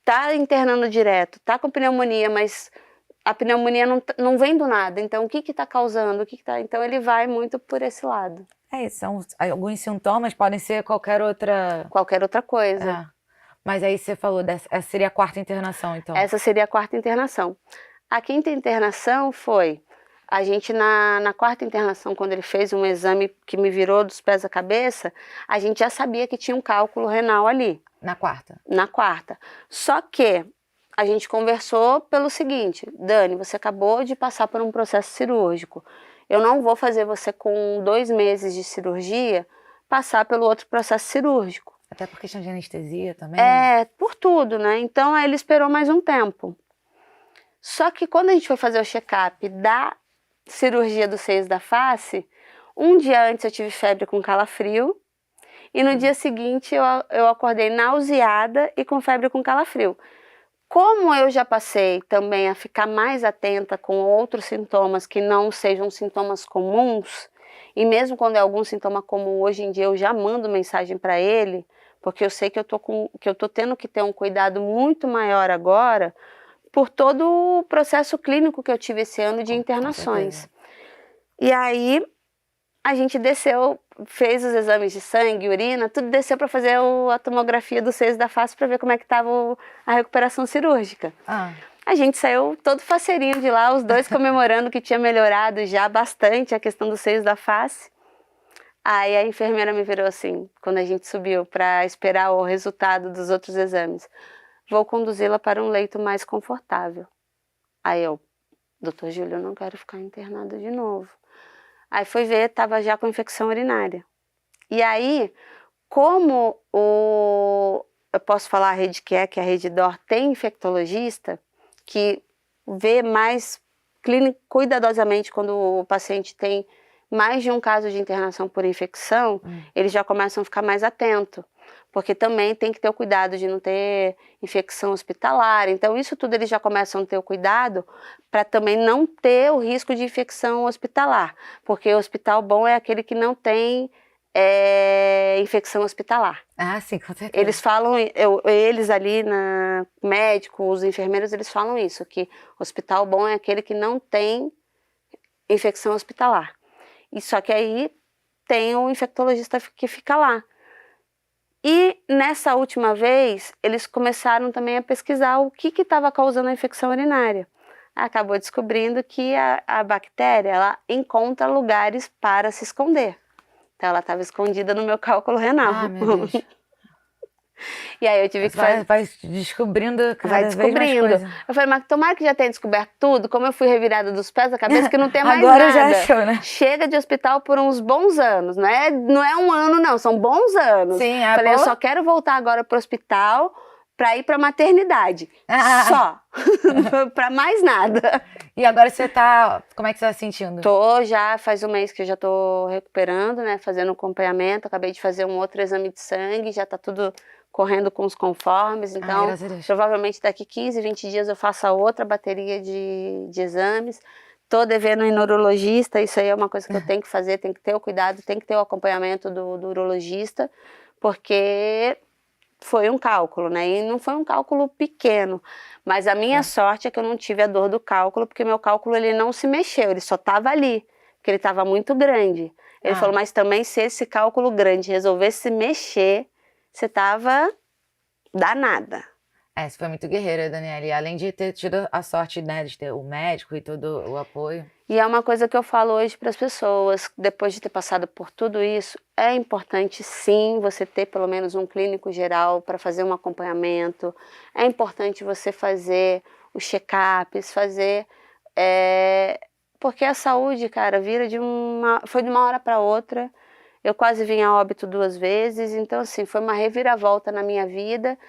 tá internando direto, tá com pneumonia, mas a pneumonia não vem do nada, então o que tá causando, então ele vai muito por esse lado. São alguns sintomas, podem ser qualquer outra coisa. Mas aí você falou, essa seria a 4ª internação, então. Essa seria a 4ª internação. A 5ª internação foi... A gente, na 4ª internação, quando ele fez um exame que me virou dos pés à cabeça, a gente já sabia que tinha um cálculo renal ali. Na 4ª? Na 4ª. Só que a gente conversou pelo seguinte: Dani, você acabou de passar por um processo cirúrgico. Eu não vou fazer você com 2 meses de cirurgia passar pelo outro processo cirúrgico. Até por questão de anestesia também? Por tudo, né? Então, aí ele esperou mais um tempo. Só que quando a gente foi fazer o check-up da cirurgia dos seios da face, um dia antes eu tive febre com calafrio e no dia seguinte eu acordei nauseada e com febre com calafrio. Como eu já passei também a ficar mais atenta com outros sintomas que não sejam sintomas comuns, e mesmo quando é algum sintoma comum, hoje em dia eu já mando mensagem para ele, porque eu sei que eu tô tendo que ter um cuidado muito maior agora, por todo o processo clínico que eu tive esse ano de internações. E aí, a gente desceu, fez os exames de sangue, urina, tudo desceu para fazer a tomografia dos seios da face para ver como é que estava a recuperação cirúrgica. A gente saiu todo faceirinho de lá, os dois comemorando que tinha melhorado já bastante a questão dos seios da face. Aí a enfermeira me virou assim, quando a gente subiu para esperar o resultado dos outros exames: vou conduzi-la para um leito mais confortável. Aí eu: Dr. Júlio, eu não quero ficar internada de novo. Aí foi ver, estava já com infecção urinária. E aí, como eu posso falar a rede que a Rede D'Or tem infectologista, que vê mais cuidadosamente quando o paciente tem mais de um caso de internação por infecção, eles já começam a ficar mais atentos. Porque também tem que ter o cuidado de não ter infecção hospitalar. Então, isso tudo eles já começam a ter o cuidado para também não ter o risco de infecção hospitalar. Porque o hospital bom é aquele que não tem infecção hospitalar. Sim, com certeza. Eles falam, eles ali, médicos, os enfermeiros, eles falam isso, que hospital bom é aquele que não tem infecção hospitalar. E só que aí tem o infectologista que fica lá. E nessa última vez, eles começaram também a pesquisar o que estava causando a infecção urinária. acabou descobrindo que a bactéria, ela encontra lugares para se esconder. Então ela estava escondida no meu cálculo renal. Ah, meu Deus. E aí eu tive que fazer... Vai descobrindo cada Vai vez mais descobrindo. coisa. Eu falei, mas tomara que já tenha descoberto tudo, como eu fui revirada dos pés à cabeça, que não tem mais Agora nada. já achou, né? Chega de hospital por uns bons anos, não é um ano não, são bons anos. Sim, Falei, eu só quero voltar agora pro hospital para ir pra maternidade. Só. Pra mais nada. E agora você tá... Como é que você tá se sentindo? Tô já, faz um mês que eu já tô recuperando, né? Fazendo acompanhamento. Acabei de fazer um outro exame de sangue, já tá tudo correndo com os conformes. Então, graças a Deus. provavelmente daqui 15, 20 dias eu faço a outra bateria de exames. Tô devendo em neurologista, isso aí é uma coisa que eu tenho que fazer, tem que ter o cuidado, tem que ter o acompanhamento do urologista, porque foi um cálculo, né? E não foi um cálculo pequeno, mas a minha sorte é que eu não tive a dor do cálculo, porque meu cálculo ele não se mexeu, ele só estava ali, porque ele estava muito grande. Ele falou, mas também se esse cálculo grande resolvesse se mexer, você tava danada. Você foi muito guerreira, Daniela, e além de ter tido a sorte, né, de ter o médico e todo o apoio. E é uma coisa que eu falo hoje para as pessoas, depois de ter passado por tudo isso, é importante sim você ter pelo menos um clínico geral para fazer um acompanhamento, é importante você fazer os check-ups, porque a saúde, cara, foi de uma hora para outra, eu quase vim a óbito 2 vezes, então assim, foi uma reviravolta na minha vida,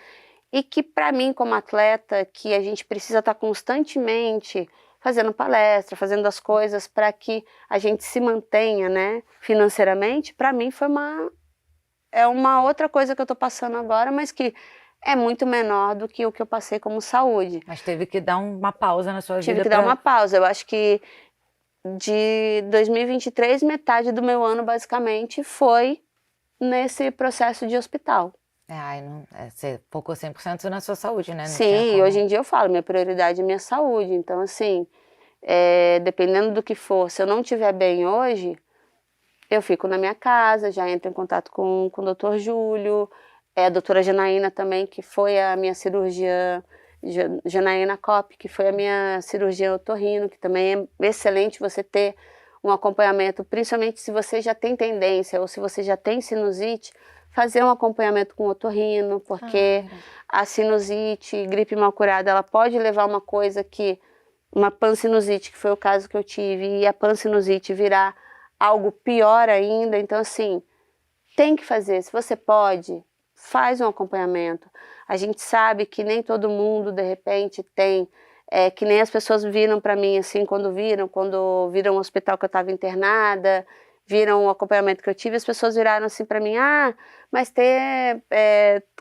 e que para mim como atleta, que a gente precisa estar constantemente fazendo palestra, fazendo as coisas para que a gente se mantenha, né, financeiramente, para mim foi uma outra coisa que eu estou passando agora, mas que é muito menor do que o que eu passei como saúde. Mas teve que dar uma pausa na sua vida. Tive que dar uma pausa, eu acho que de 2023, metade do meu ano basicamente foi nesse processo de hospital. Você focou 100% na sua saúde, né? Não Sim, hoje em dia eu falo, minha prioridade é minha saúde, então assim, dependendo do que for, se eu não estiver bem hoje, eu fico na minha casa, já entro em contato com o Dr. Júlio, a doutora Janaína também, que foi a minha cirurgiã, Janaína Kopp, que foi a minha cirurgiã otorrino, que também é excelente você ter um acompanhamento, principalmente se você já tem tendência ou se você já tem sinusite, fazer um acompanhamento com o otorrino, porque a sinusite, gripe mal curada, ela pode levar uma pansinusite, que foi o caso que eu tive, e a pansinusite virar algo pior ainda. Então assim, tem que fazer, se você pode, faz um acompanhamento. A gente sabe que nem todo mundo de repente tem, que nem as pessoas viram para mim assim, quando viram o hospital que eu estava internada, viram o acompanhamento que eu tive, as pessoas viraram assim para mim, mas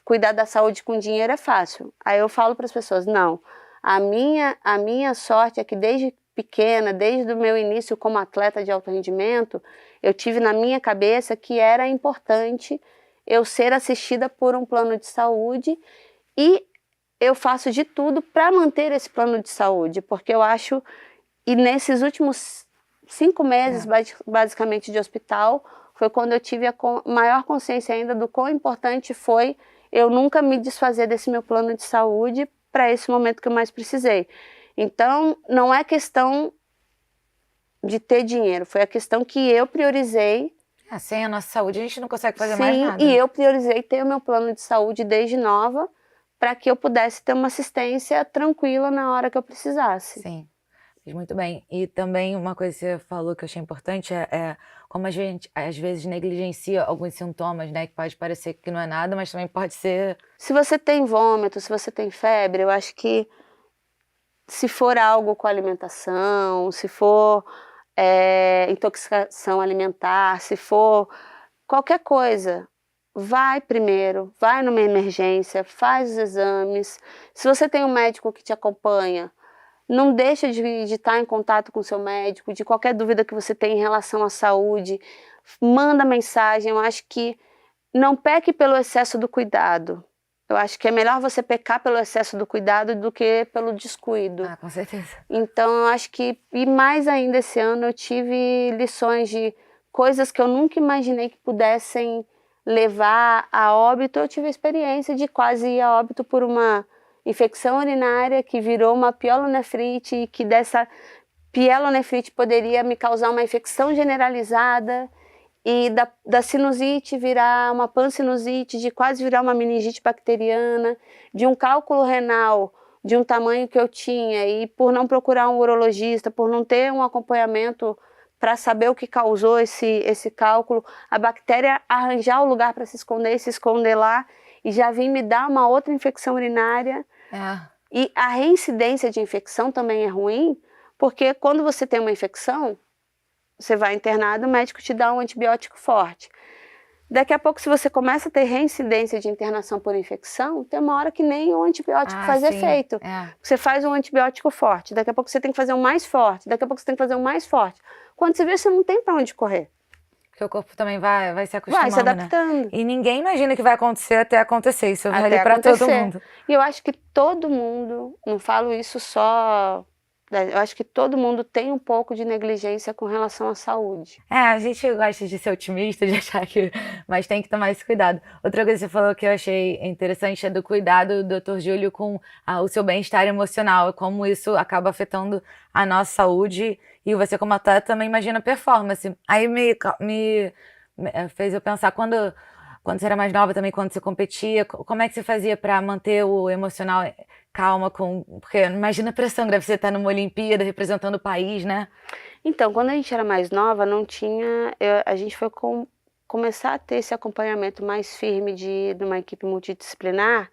cuidar da saúde com dinheiro é fácil. Aí eu falo para as pessoas, não, a minha sorte é que desde pequena, desde o meu início como atleta de alto rendimento, eu tive na minha cabeça que era importante eu ser assistida por um plano de saúde, e eu faço de tudo para manter esse plano de saúde, porque eu acho, e nesses últimos 5 meses basicamente de hospital, foi quando eu tive a maior consciência ainda do quão importante foi eu nunca me desfazer desse meu plano de saúde para esse momento que eu mais precisei. Então, não é questão de ter dinheiro, foi a questão que eu priorizei. Sem a nossa saúde a gente não consegue fazer mais nada. Sim, e eu priorizei ter o meu plano de saúde desde nova, para que eu pudesse ter uma assistência tranquila na hora que eu precisasse. Sim. Muito bem. E também uma coisa que você falou que eu achei importante é como a gente às vezes negligencia alguns sintomas, né? Que pode parecer que não é nada, mas também pode ser... Se você tem vômito, se você tem febre, eu acho que se for algo com alimentação, se for intoxicação alimentar, se for qualquer coisa, vai primeiro, vai numa emergência, faz os exames. Se você tem um médico que te acompanha, não deixa de estar em contato com o seu médico, de qualquer dúvida que você tem em relação à saúde, manda mensagem. Eu acho que não peque pelo excesso do cuidado. Eu acho que é melhor você pecar pelo excesso do cuidado do que pelo descuido. Com certeza. Então, eu acho que, e mais ainda esse ano, eu tive lições de coisas que eu nunca imaginei que pudessem levar a óbito. Eu tive a experiência de quase ir a óbito por uma infecção urinária que virou uma pielonefrite e que dessa pielonefrite poderia me causar uma infecção generalizada e da sinusite virar uma pansinusite, de quase virar uma meningite bacteriana, de um cálculo renal de um tamanho que eu tinha e por não procurar um urologista, por não ter um acompanhamento para saber o que causou esse cálculo, a bactéria arranjar o lugar para se esconder lá e já vir me dar uma outra infecção urinária. E a reincidência de infecção também é ruim, porque quando você tem uma infecção, você vai internado, o médico te dá um antibiótico forte. Daqui a pouco, se você começa a ter reincidência de internação por infecção, tem uma hora que nem o antibiótico faz efeito. Você faz um antibiótico forte, daqui a pouco você tem que fazer um mais forte, daqui a pouco você tem que fazer um mais forte. Quando você vê, você não tem para onde correr. Porque o corpo também vai se acostumando, vai se adaptando. Né? E ninguém imagina que vai acontecer até acontecer. Isso vale para todo mundo. E eu acho que todo mundo, não falo isso só... Eu acho que todo mundo tem um pouco de negligência com relação à saúde. A gente gosta de ser otimista, de achar que... Mas tem que tomar esse cuidado. Outra coisa que você falou que eu achei interessante é do cuidado do Dr. Júlio com o seu bem-estar emocional, como isso acaba afetando a nossa saúde. E você como atleta também imagina performance. Aí me fez eu pensar, quando você era mais nova também, quando você competia, como é que você fazia para manter o emocional calma? Porque imagina a pressão, deve ser estar numa Olimpíada representando o país, né? Então, quando a gente era mais nova, não tinha... a gente foi começar a ter esse acompanhamento mais firme de uma equipe multidisciplinar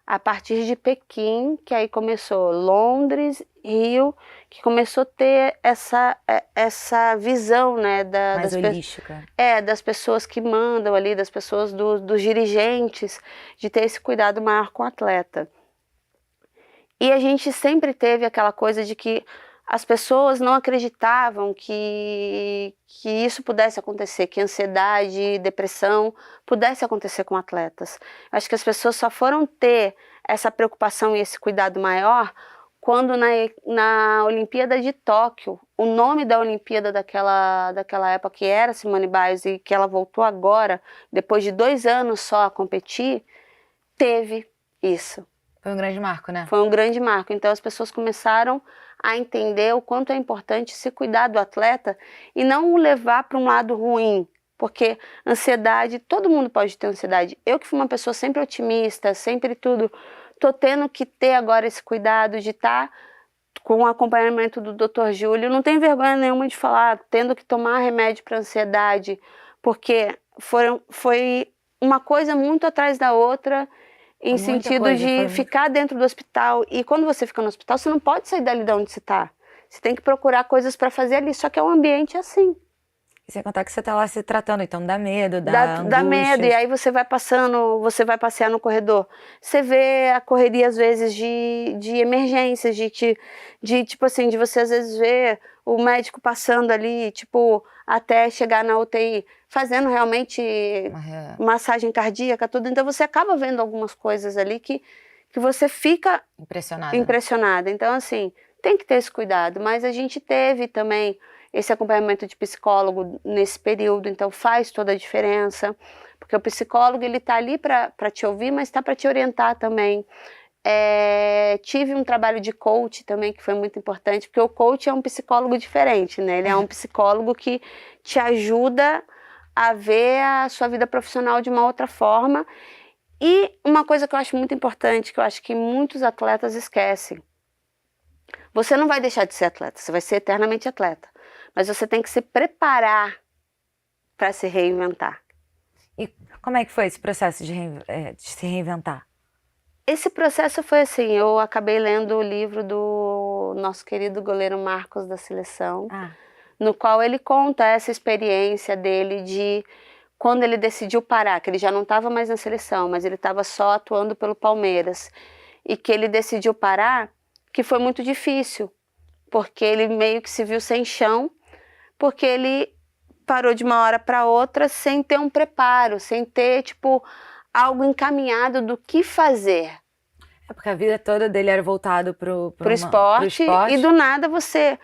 a partir de Pequim, que aí começou Londres, Rio, que começou a ter essa visão, né, mais holística. Das pessoas que mandam ali, das pessoas, dos dirigentes, de ter esse cuidado maior com o atleta. E a gente sempre teve aquela coisa de que as pessoas não acreditavam que isso pudesse acontecer, que ansiedade, depressão pudesse acontecer com atletas. Acho que as pessoas só foram ter essa preocupação e esse cuidado maior quando na Olimpíada de Tóquio, o nome da Olimpíada daquela época, que era Simone Biles e que ela voltou agora, depois de 2 anos só a competir, teve isso. Foi um grande marco, né? Foi um grande marco. Então as pessoas começaram a entender o quanto é importante se cuidar do atleta e não o levar para um lado ruim, porque ansiedade, todo mundo pode ter ansiedade. Eu que fui uma pessoa sempre otimista, sempre tudo, tô tendo que ter agora esse cuidado de estar com o acompanhamento do Dr. Júlio. Não tenho vergonha nenhuma de falar, tendo que tomar remédio para ansiedade, porque foi uma coisa muito atrás da outra, em sentido de ficar dentro do hospital. E quando você fica no hospital, você não pode sair dali de onde você está. Você tem que procurar coisas para fazer ali, só que é um ambiente assim. E sem contar que você está lá se tratando, então dá medo, dá medo, e aí você vai passear no corredor. Você vê a correria, às vezes, de emergências, de tipo assim, de você às vezes ver o médico passando ali, tipo, até chegar na UTI, fazendo realmente massagem cardíaca, tudo. Então você acaba vendo algumas coisas ali que você fica impressionada. Então, assim, tem que ter esse cuidado, mas a gente teve também esse acompanhamento de psicólogo nesse período, então faz toda a diferença, porque o psicólogo ele está ali para te ouvir, mas está para te orientar também. Tive um trabalho de coach também que foi muito importante, porque o coach é um psicólogo diferente, né? Ele é um psicólogo que te ajuda a ver a sua vida profissional de uma outra forma. E uma coisa que eu acho muito importante, que eu acho que muitos atletas esquecem: você não vai deixar de ser atleta, você vai ser eternamente atleta. Mas você tem que se preparar para se reinventar. E como é que foi esse processo de se reinventar? Esse processo foi assim, eu acabei lendo o livro do nosso querido goleiro Marcos da seleção, no qual ele conta essa experiência dele de quando ele decidiu parar, que ele já não estava mais na seleção, mas ele estava só atuando pelo Palmeiras, e que ele decidiu parar, que foi muito difícil, porque ele meio que se viu sem chão, porque ele parou de uma hora para outra sem ter um preparo, sem ter, tipo, algo encaminhado do que fazer. Porque a vida toda dele era voltado pro esporte, e do nada você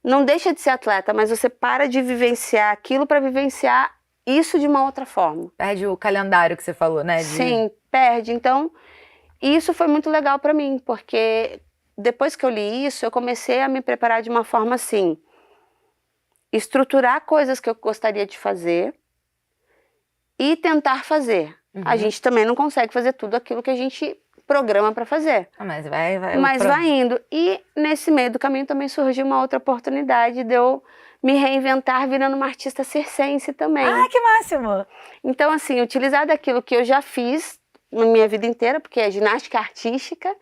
não deixa de ser atleta, mas você para de vivenciar aquilo para vivenciar isso de uma outra forma. Perde o calendário que você falou, né? Sim, perde. Então, E isso foi muito legal para mim, porque depois que eu li isso, eu comecei a me preparar de uma forma assim, estruturar coisas que eu gostaria de fazer e tentar fazer. A gente também não consegue fazer tudo aquilo que a gente programa para fazer. Mas vai indo. E nesse meio do caminho também surgiu uma outra oportunidade de eu me reinventar virando uma artista circense também. Ah, que máximo! Então, assim, utilizar daquilo que eu já fiz na minha vida inteira, porque é ginástica artística,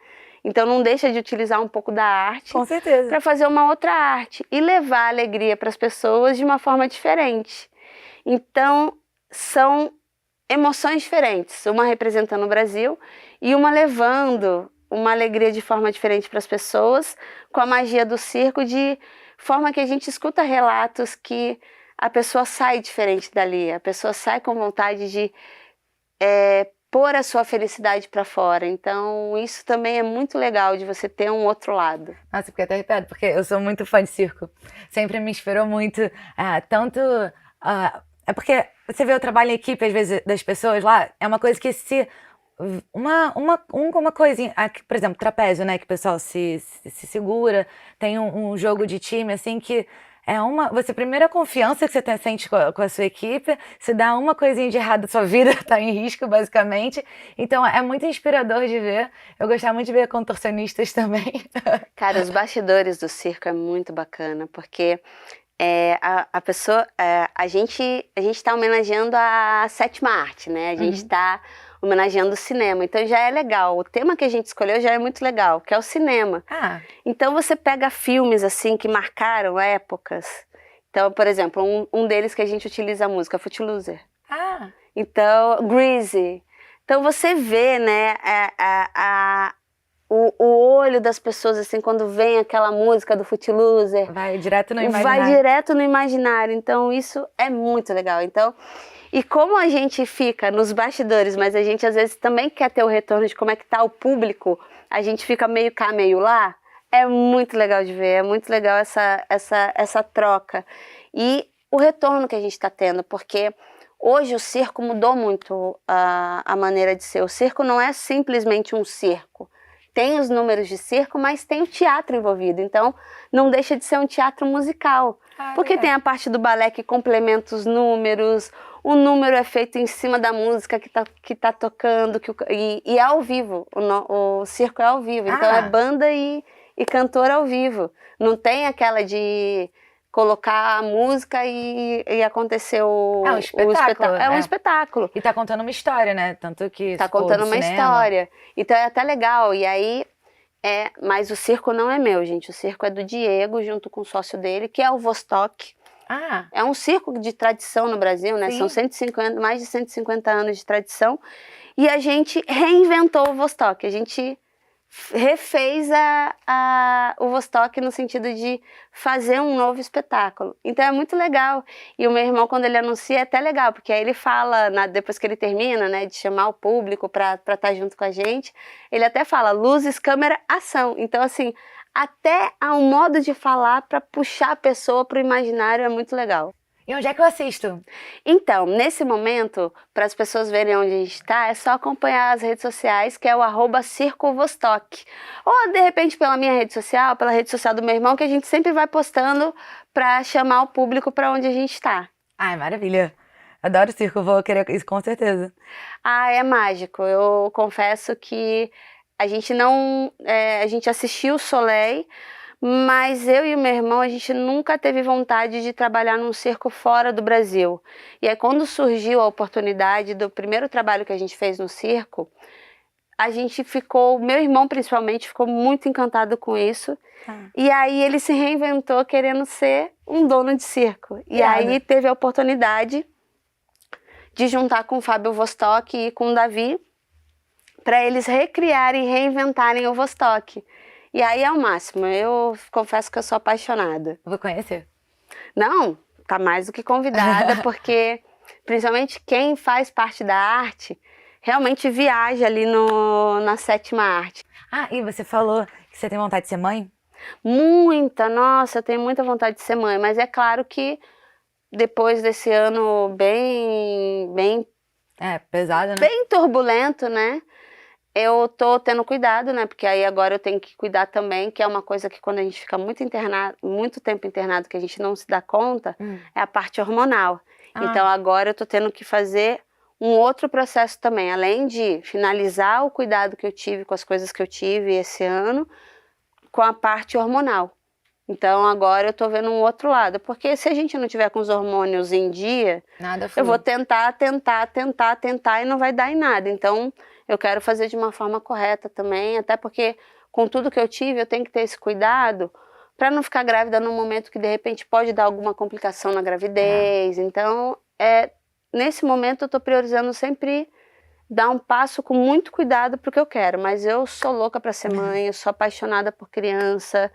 então não deixa de utilizar um pouco da arte. Com certeza. Para fazer uma outra arte e levar alegria para as pessoas de uma forma diferente. Então, são emoções diferentes, uma representando o Brasil e uma levando uma alegria de forma diferente para as pessoas, com a magia do circo, de forma que a gente escuta relatos que a pessoa sai diferente dali, a pessoa sai com vontade de pôr a sua felicidade para fora. Então, isso também é muito legal de você ter um outro lado. Nossa, fiquei até arrepiada, porque eu sou muito fã de circo. Sempre me inspirou muito, tanto... é porque você vê o trabalho em equipe, às vezes, das pessoas lá, é uma coisa que se... Uma coisinha, por exemplo, trapézio, né, que o pessoal se segura, tem um jogo de time, assim, que você primeiro a confiança que você sente com a sua equipe, se dá uma coisinha de errado, sua vida tá em risco, basicamente. Então, é muito inspirador de ver. Eu gostava muito de ver contorcionistas também. Cara, os bastidores do circo é muito bacana, porque a pessoa, a gente está homenageando a sétima arte, né? A gente está homenageando o cinema, então já é legal. O tema que a gente escolheu já é muito legal, que é o cinema. Então você pega filmes assim que marcaram épocas. Então, por exemplo, um deles que a gente utiliza a música, Footloose. Então, Greasy. Então você vê, né, o olho das pessoas, assim, quando vem aquela música do Footloose. Vai direto no imaginário. Vai direto no imaginário. Então, isso é muito legal. Então, e como a gente fica nos bastidores, mas a gente às vezes também quer ter o retorno de como é que tá o público, a gente fica meio cá, meio lá, é muito legal de ver, é muito legal essa troca. E o retorno que a gente está tendo, porque hoje o circo mudou muito a maneira de ser. O circo não é simplesmente um circo. Tem os números de circo, mas tem o teatro envolvido. Então, não deixa de ser um teatro musical. Porque tem a parte do balé que complementa os números, o número é feito em cima da música que tá tocando, e é ao vivo, o circo é ao vivo. Então, é banda e cantor ao vivo. Não tem aquela de colocar a música e acontecer o espetáculo. É um espetáculo. E tá contando uma história, né? Tanto que tá contando uma história. Então é até legal. E aí, mas o circo não é meu, gente. O circo é do Diego, junto com o sócio dele, que é o Vostok. É um circo de tradição no Brasil, né? Sim. São mais de 150 anos de tradição. E a gente reinventou o Vostok. A gente refez o Vostok no sentido de fazer um novo espetáculo. Então é muito legal. E o meu irmão, quando ele anuncia, é até legal, porque aí ele fala, depois que ele termina, né, de chamar o público para estar junto com a gente, ele até fala luzes, câmera, ação. Então, assim, até há um modo de falar para puxar a pessoa para o imaginário, é muito legal. E onde é que eu assisto? Então, nesse momento, para as pessoas verem onde a gente está, é só acompanhar as redes sociais, que é o @circovostok. Ou, de repente, pela minha rede social, pela rede social do meu irmão, que a gente sempre vai postando para chamar o público para onde a gente está. Ai, maravilha. Adoro circo, vou querer isso com certeza. É mágico. Eu confesso que a gente a gente assistiu o Soleil, mas eu e o meu irmão, a gente nunca teve vontade de trabalhar num circo fora do Brasil. E aí, quando surgiu a oportunidade do primeiro trabalho que a gente fez no circo, a gente meu irmão principalmente, ficou muito encantado com isso. E aí ele se reinventou querendo ser um dono de circo. E aí teve a oportunidade de juntar com o Fábio Vostok e com o Davi, para eles recriarem e reinventarem o Vostok. E aí é o máximo, eu confesso que eu sou apaixonada. Vou conhecer. Não, tá mais do que convidada, porque principalmente quem faz parte da arte, realmente viaja ali na sétima arte. E você falou que você tem vontade de ser mãe? Muita, nossa, eu tenho muita vontade de ser mãe, mas é claro que depois desse ano bem pesado, né? Bem turbulento, né? Eu tô tendo cuidado, né? Porque aí agora eu tenho que cuidar também, que é uma coisa que quando a gente fica muito internado, muito tempo internado, que a gente não se dá conta, é a parte hormonal. Então Ah, agora eu tô tendo que fazer um outro processo também, além de finalizar o cuidado que eu tive com as coisas que eu tive esse ano, com a parte hormonal. Então agora eu tô vendo um outro lado, porque se a gente não tiver com os hormônios em dia, nada eu vou flui. tentar e não vai dar em nada. Então eu quero fazer de uma forma correta também, até porque com tudo que eu tive, eu tenho que ter esse cuidado para não ficar grávida num momento que de repente pode dar alguma complicação na É. gravidez. Então, nesse momento eu tô priorizando sempre dar um passo com muito cuidado pro que eu quero, mas eu sou louca para ser mãe, eu sou apaixonada por criança.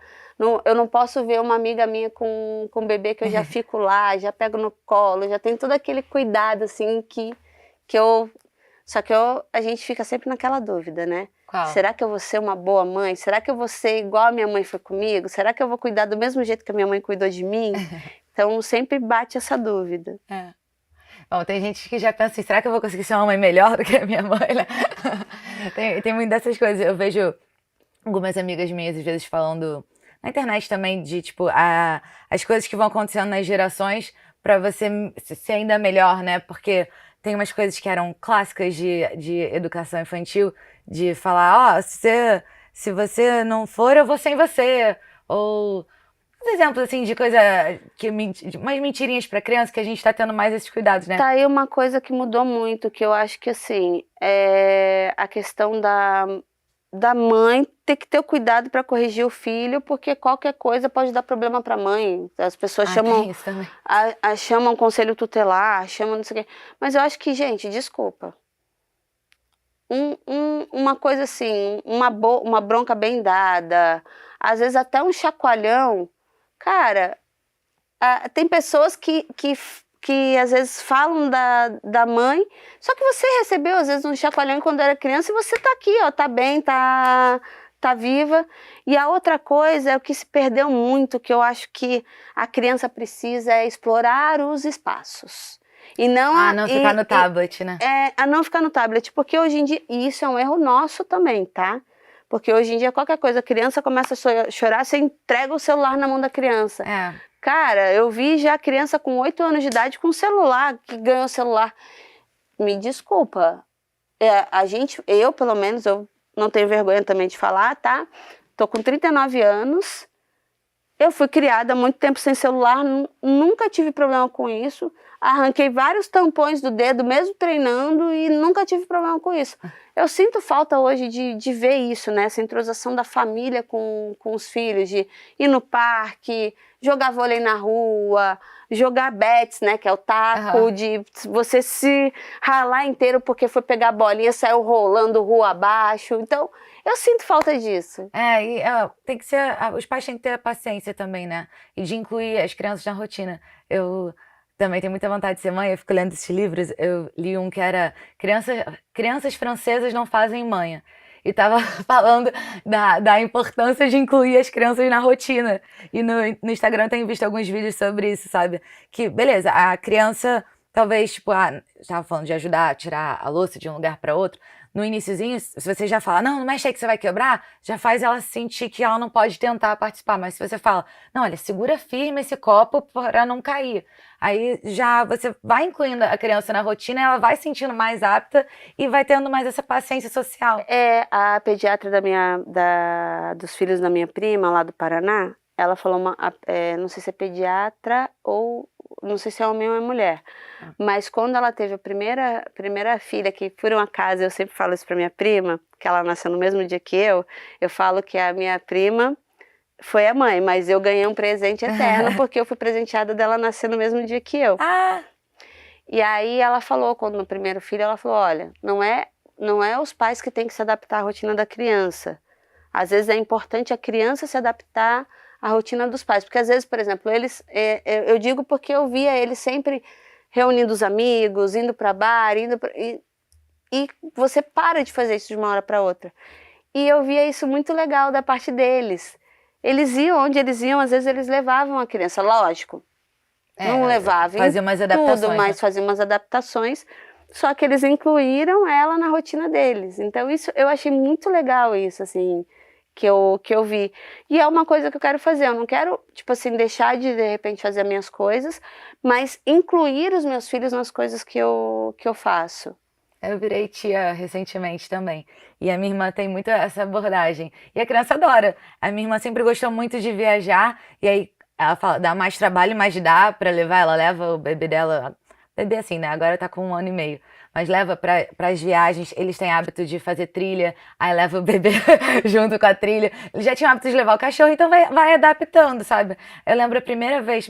Eu não posso ver uma amiga minha com um bebê que eu já fico lá, já pego no colo, já tenho todo aquele cuidado assim que eu. Só que a gente fica sempre naquela dúvida, né? Qual? Será que eu vou ser uma boa mãe? Será que eu vou ser igual a minha mãe foi comigo? Será que eu vou cuidar do mesmo jeito que a minha mãe cuidou de mim? Então sempre bate essa dúvida. É. Bom, tem gente que já pensa assim, será que eu vou conseguir ser uma mãe melhor do que a minha mãe, né? Tem muito dessas coisas. Eu vejo algumas amigas minhas, às vezes, falando na internet também de, tipo, as coisas que vão acontecendo nas gerações pra você ser ainda melhor, né? Porque tem umas coisas que eram clássicas de educação infantil, de falar, ó, se você não for, eu vou sem você. Ou uns exemplos, assim, de coisa de umas mentirinhas pra criança que a gente tá tendo mais esses cuidados, né? Tá aí uma coisa que mudou muito, que eu acho que assim, é a questão da mãe ter que ter o cuidado para corrigir o filho, porque qualquer coisa pode dar problema para a mãe. As pessoas Ah, tem isso também. chamam conselho tutelar, chamam não sei o quê. Mas eu acho que, gente, desculpa. Uma coisa assim, uma bronca bem dada, às vezes até um chacoalhão. Cara, tem pessoas que às vezes falam da mãe, só que você recebeu às vezes um chacoalhão quando era criança e você tá aqui, ó, tá bem, tá viva. E a outra coisa é o que se perdeu muito, que eu acho que a criança precisa é explorar os espaços. E não Ah, não ficar no tablet, né? a não ficar no tablet, porque hoje em dia, e isso é um erro nosso também, tá? Porque hoje em dia qualquer coisa, a criança começa a chorar, você entrega o celular na mão da criança. É. Cara, eu vi já criança com 8 anos de idade com celular, que ganhou celular. Me desculpa, eu pelo menos, eu não tenho vergonha também de falar, tá? Tô com 39 anos, eu fui criada há muito tempo sem celular, nunca tive problema com isso. Arranquei vários tampões do dedo, mesmo treinando, e nunca tive problema com isso. Eu sinto falta hoje de ver isso, né? Essa entrosação da família com os filhos, de ir no parque, jogar vôlei na rua, jogar bets, né? Que é o taco, de você se ralar inteiro porque foi pegar a bolinha, saiu rolando rua abaixo. Então, eu sinto falta disso. Tem que ser. Os pais têm que ter paciência também, né? E de incluir as crianças na rotina. Eu também tenho muita vontade de ser mãe, eu fico lendo esses livros. Eu li um que era Crianças Francesas Não Fazem Manha. E tava falando da importância de incluir as crianças na rotina. E no Instagram eu tenho visto alguns vídeos sobre isso, sabe? Que, beleza, a criança, talvez, tipo, estava falando de ajudar a tirar a louça de um lugar para outro. No iniciozinho, se você já fala, não mexe aí que você vai quebrar, já faz ela sentir que ela não pode tentar participar. Mas se você fala, não, olha, segura firme esse copo para não cair. Aí já você vai incluindo a criança na rotina, ela vai sentindo mais apta e vai tendo mais essa paciência social. A pediatra dos filhos da minha prima, lá do Paraná, ela falou, não sei se é pediatra ou não sei se é homem ou é mulher, mas quando ela teve a primeira filha, que por um acaso, eu sempre falo isso pra minha prima, que ela nasceu no mesmo dia que eu falo que a minha prima foi a mãe, mas eu ganhei um presente eterno porque eu fui presenteada dela nascer no mesmo dia que eu. E aí ela falou, quando no primeiro filho, ela falou, olha, não é os pais que têm que se adaptar à rotina da criança. Às vezes é importante a criança se adaptar à rotina dos pais. Porque às vezes, por exemplo, eu digo porque eu via eles sempre reunindo os amigos, indo para bar, e você para de fazer isso de uma hora para outra. E eu via isso muito legal da parte deles. Eles iam onde eles iam, às vezes eles levavam a criança, lógico. Não levavam Fazia umas adaptações, tudo, mas né? faziam umas adaptações. só que eles incluíram ela na rotina deles. Então isso eu achei muito legal isso, assim, que eu vi. E é uma coisa que eu quero fazer. Eu não quero, tipo assim, deixar de repente fazer as minhas coisas, mas incluir os meus filhos nas coisas que eu faço. Eu virei tia recentemente também. E a minha irmã tem muito essa abordagem. E a criança adora. A minha irmã sempre gostou muito de viajar. E aí ela fala, dá mais trabalho, mas dá pra levar. Ela leva o bebê dela. Bebê assim, né? Agora tá com 1 ano e meio. Mas leva para as viagens. Eles têm hábito de fazer trilha. Aí leva o bebê junto com a trilha. Eles já tinham hábito de levar o cachorro, então vai adaptando, sabe? Eu lembro a primeira vez.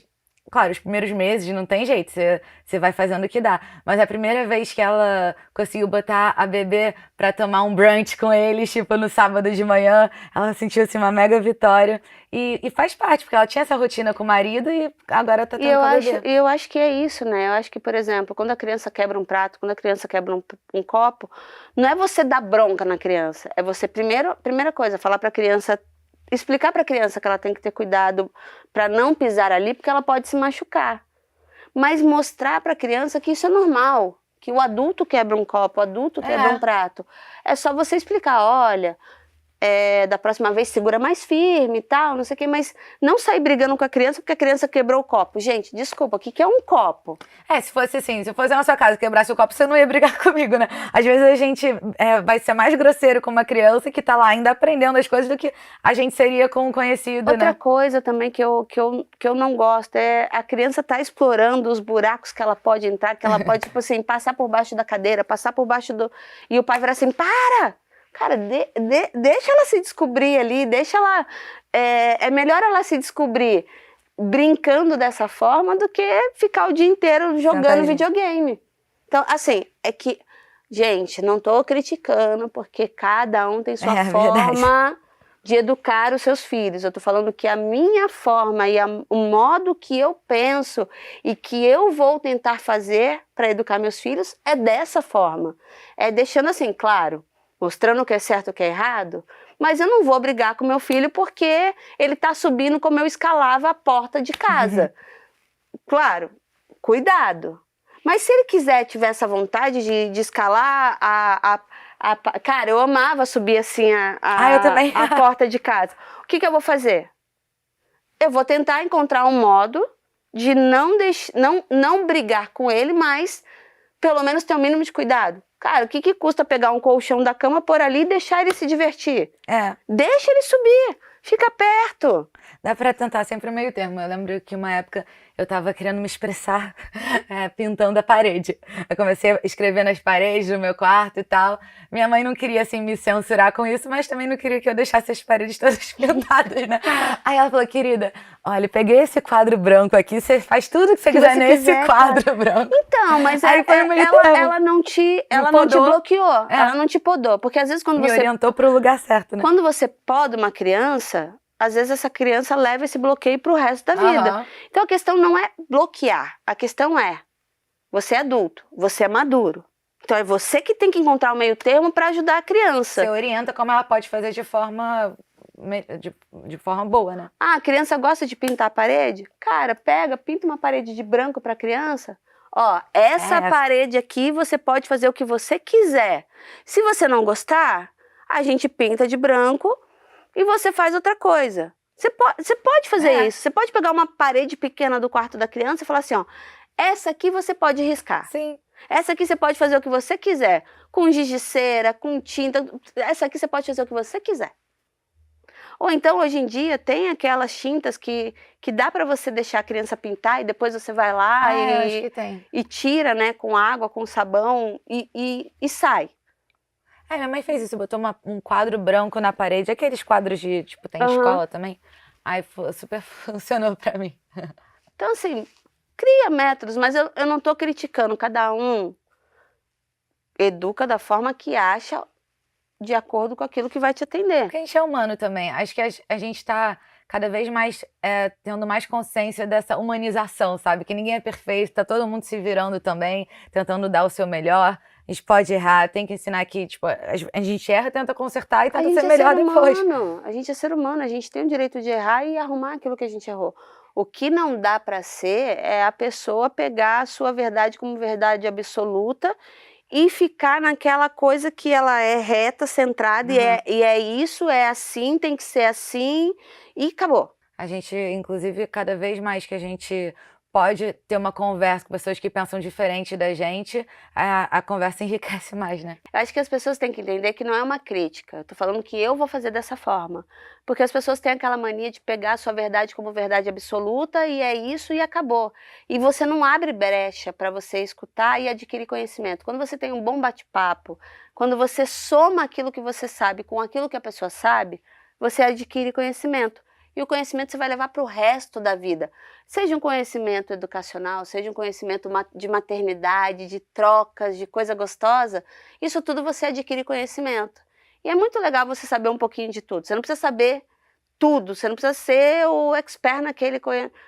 Claro, os primeiros meses não tem jeito, você vai fazendo o que dá. Mas a primeira vez que ela conseguiu botar a bebê pra tomar um brunch com eles, tipo no sábado de manhã, ela sentiu assim uma mega vitória. E faz parte, porque ela tinha essa rotina com o marido e agora tá E tendo com a bebê. eu acho que é isso, né? Eu acho que, por exemplo, quando a criança quebra um prato, quando a criança quebra um copo, não é você dar bronca na criança, é você primeira coisa, falar pra criança, explicar pra criança que ela tem que ter cuidado pra não pisar ali, porque ela pode se machucar. Mas mostrar pra criança que isso é normal, que o adulto quebra um copo, o adulto quebra um prato. É só você explicar, olha, da próxima vez segura mais firme e tal, não sei o que, mas não sair brigando com a criança porque a criança quebrou o copo. Gente, desculpa, o que é um copo? Se fosse assim, se eu fosse na sua casa e quebrasse o copo, você não ia brigar comigo, né? Às vezes a gente vai ser mais grosseiro com uma criança que tá lá ainda aprendendo as coisas do que a gente seria com um conhecido, Outra né? coisa também que eu não gosto é a criança tá explorando os buracos que ela pode entrar, que ela pode, tipo assim, passar por baixo da cadeira, passar por baixo do... E o pai virar assim, para! Cara, deixa ela se descobrir ali, deixa ela... É melhor ela se descobrir brincando dessa forma do que ficar o dia inteiro jogando videogame. Então, assim, é que... Gente, não tô criticando, porque cada um tem sua forma de educar os seus filhos. Eu tô falando que a minha forma e o modo que eu penso e que eu vou tentar fazer para educar meus filhos é dessa forma. É deixando assim, claro, mostrando o que é certo e o que é errado, mas eu não vou brigar com meu filho porque ele tá subindo como eu escalava a porta de casa. Claro, cuidado. Mas se ele tiver essa vontade de escalar cara, eu amava subir assim eu também. a porta de casa. O que eu vou fazer? Eu vou tentar encontrar um modo de não brigar com ele, mas pelo menos ter o mínimo de cuidado. Cara, o que custa pegar um colchão da cama, pôr ali e deixar ele se divertir? Deixa ele subir, fica perto. Dá pra tentar sempre o meio termo. Eu lembro que uma época eu tava querendo me expressar pintando a parede. Eu comecei a escrever nas paredes do meu quarto e tal. Minha mãe não queria, assim, me censurar com isso, mas também não queria que eu deixasse as paredes todas pintadas, né? Aí ela falou, querida, olha, peguei esse quadro branco aqui, você faz tudo que você quiser nesse quadro branco. Então, mas ela não te bloqueou, ela não te podou. Porque às vezes quando me você... orientou pro lugar certo, né? Quando você poda uma criança... Às vezes essa criança leva esse bloqueio para o resto da vida. Então a questão não é bloquear, a questão é, você é adulto, você é maduro. Então é você que tem que encontrar o meio termo para ajudar a criança. Você orienta como ela pode fazer de forma boa, né? Ah, a criança gosta de pintar a parede? Cara, pinta uma parede de branco para a criança. Ó, essa parede aqui você pode fazer o que você quiser. Se você não gostar, a gente pinta de branco e você faz outra coisa. Você pode fazer isso. Você pode pegar uma parede pequena do quarto da criança e falar assim, ó, essa aqui você pode riscar. Sim. Essa aqui você pode fazer o que você quiser. Com giz de cera, com tinta. Essa aqui você pode fazer o que você quiser. Ou então, hoje em dia, tem aquelas tintas que dá pra você deixar a criança pintar e depois você vai lá acho que tem. E tira, né, com água, com sabão e sai. Minha mãe fez isso, botou um quadro branco na parede, aqueles quadros de, tipo, tem escola também. Aí super funcionou pra mim. Então, assim, cria métodos, mas eu não tô criticando, cada um educa da forma que acha, de acordo com aquilo que vai te atender. Porque a gente é humano também, acho que a gente tá cada vez mais tendo mais consciência dessa humanização, sabe? Que ninguém é perfeito, tá todo mundo se virando também, tentando dar o seu melhor. A gente pode errar, tem que ensinar que, tipo, a gente erra, tenta consertar e tenta ser melhor depois. A gente é ser humano, a gente tem o direito de errar e arrumar aquilo que a gente errou. O que não dá para ser é a pessoa pegar a sua verdade como verdade absoluta e ficar naquela coisa que ela é reta, centrada, Aham. e é isso, é assim, tem que ser assim, e acabou. A gente, inclusive, cada vez mais que a gente pode ter uma conversa com pessoas que pensam diferente da gente, a conversa enriquece mais, né? Eu acho que as pessoas têm que entender que não é uma crítica. Eu tô falando que eu vou fazer dessa forma. Porque as pessoas têm aquela mania de pegar a sua verdade como verdade absoluta e é isso e acabou. E você não abre brecha para você escutar e adquirir conhecimento. Quando você tem um bom bate-papo, quando você soma aquilo que você sabe com aquilo que a pessoa sabe, você adquire conhecimento. E o conhecimento você vai levar para o resto da vida. Seja um conhecimento educacional, seja um conhecimento de maternidade, de trocas, de coisa gostosa, isso tudo você adquire conhecimento. E é muito legal você saber um pouquinho de tudo. Você não precisa saber tudo, você não precisa ser o expert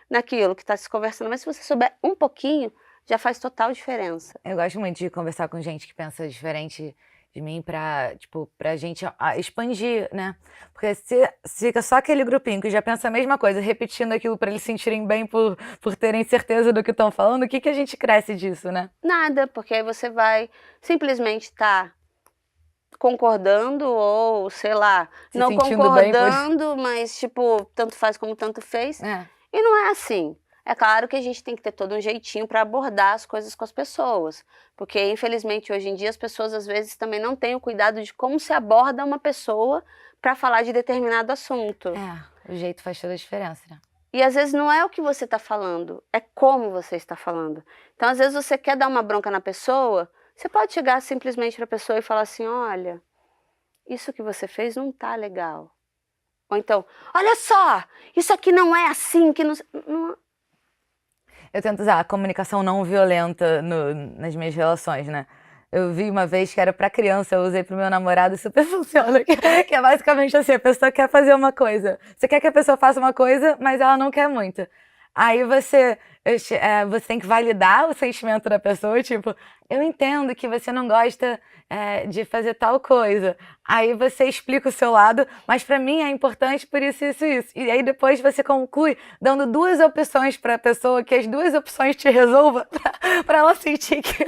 naquilo que está se conversando, mas se você souber um pouquinho, já faz total diferença. Eu gosto muito de conversar com gente que pensa diferente de mim pra gente expandir, né? Porque se fica só aquele grupinho que já pensa a mesma coisa, repetindo aquilo pra eles se sentirem bem por terem certeza do que estão falando, o que que a gente cresce disso, né? Nada, porque aí você vai simplesmente estar concordando ou, sei lá, Se não sentindo bem por. concordando, mas tipo, tanto faz como tanto fez. É, E não é assim. É claro que a gente tem que ter todo um jeitinho para abordar as coisas com as pessoas, porque infelizmente hoje em dia as pessoas às vezes também não têm o cuidado de como se aborda uma pessoa para falar de determinado assunto. o jeito faz toda a diferença, né? E às vezes não é o que você está falando, é como você está falando. Então às vezes você quer dar uma bronca na pessoa, você pode chegar simplesmente para a pessoa e falar assim, olha, isso que você fez não tá legal. Ou então, olha só, isso aqui não é assim, que não. Eu tento usar a comunicação não violenta nas minhas relações, né? Eu vi uma vez que era pra criança, eu usei pro meu namorado e super funciona. Que é basicamente assim, a pessoa quer fazer uma coisa. Você quer que a pessoa faça uma coisa, mas ela não quer muito. Aí você tem que validar o sentimento da pessoa, tipo, eu entendo que você não gosta de fazer tal coisa. Aí você explica o seu lado, mas pra mim é importante por isso, isso, isso. E aí depois você conclui dando duas opções pra pessoa, que as duas opções te resolvam, pra ela sentir que,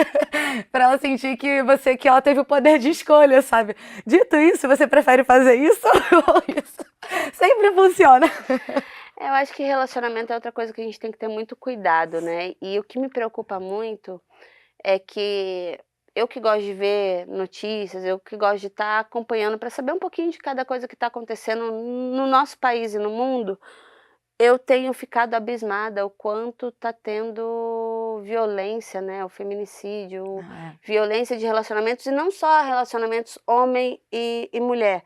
para ela sentir que ela teve o poder de escolha, sabe? Dito isso, você prefere fazer isso ou isso? Sempre funciona. Eu acho que relacionamento é outra coisa que a gente tem que ter muito cuidado, né? E o que me preocupa muito é que eu que gosto de ver notícias, eu que gosto de estar acompanhando para saber um pouquinho de cada coisa que está acontecendo no nosso país e no mundo, eu tenho ficado abismada o quanto está tendo violência, né? O feminicídio, Ah, violência de relacionamentos, e não só relacionamentos homem e mulher,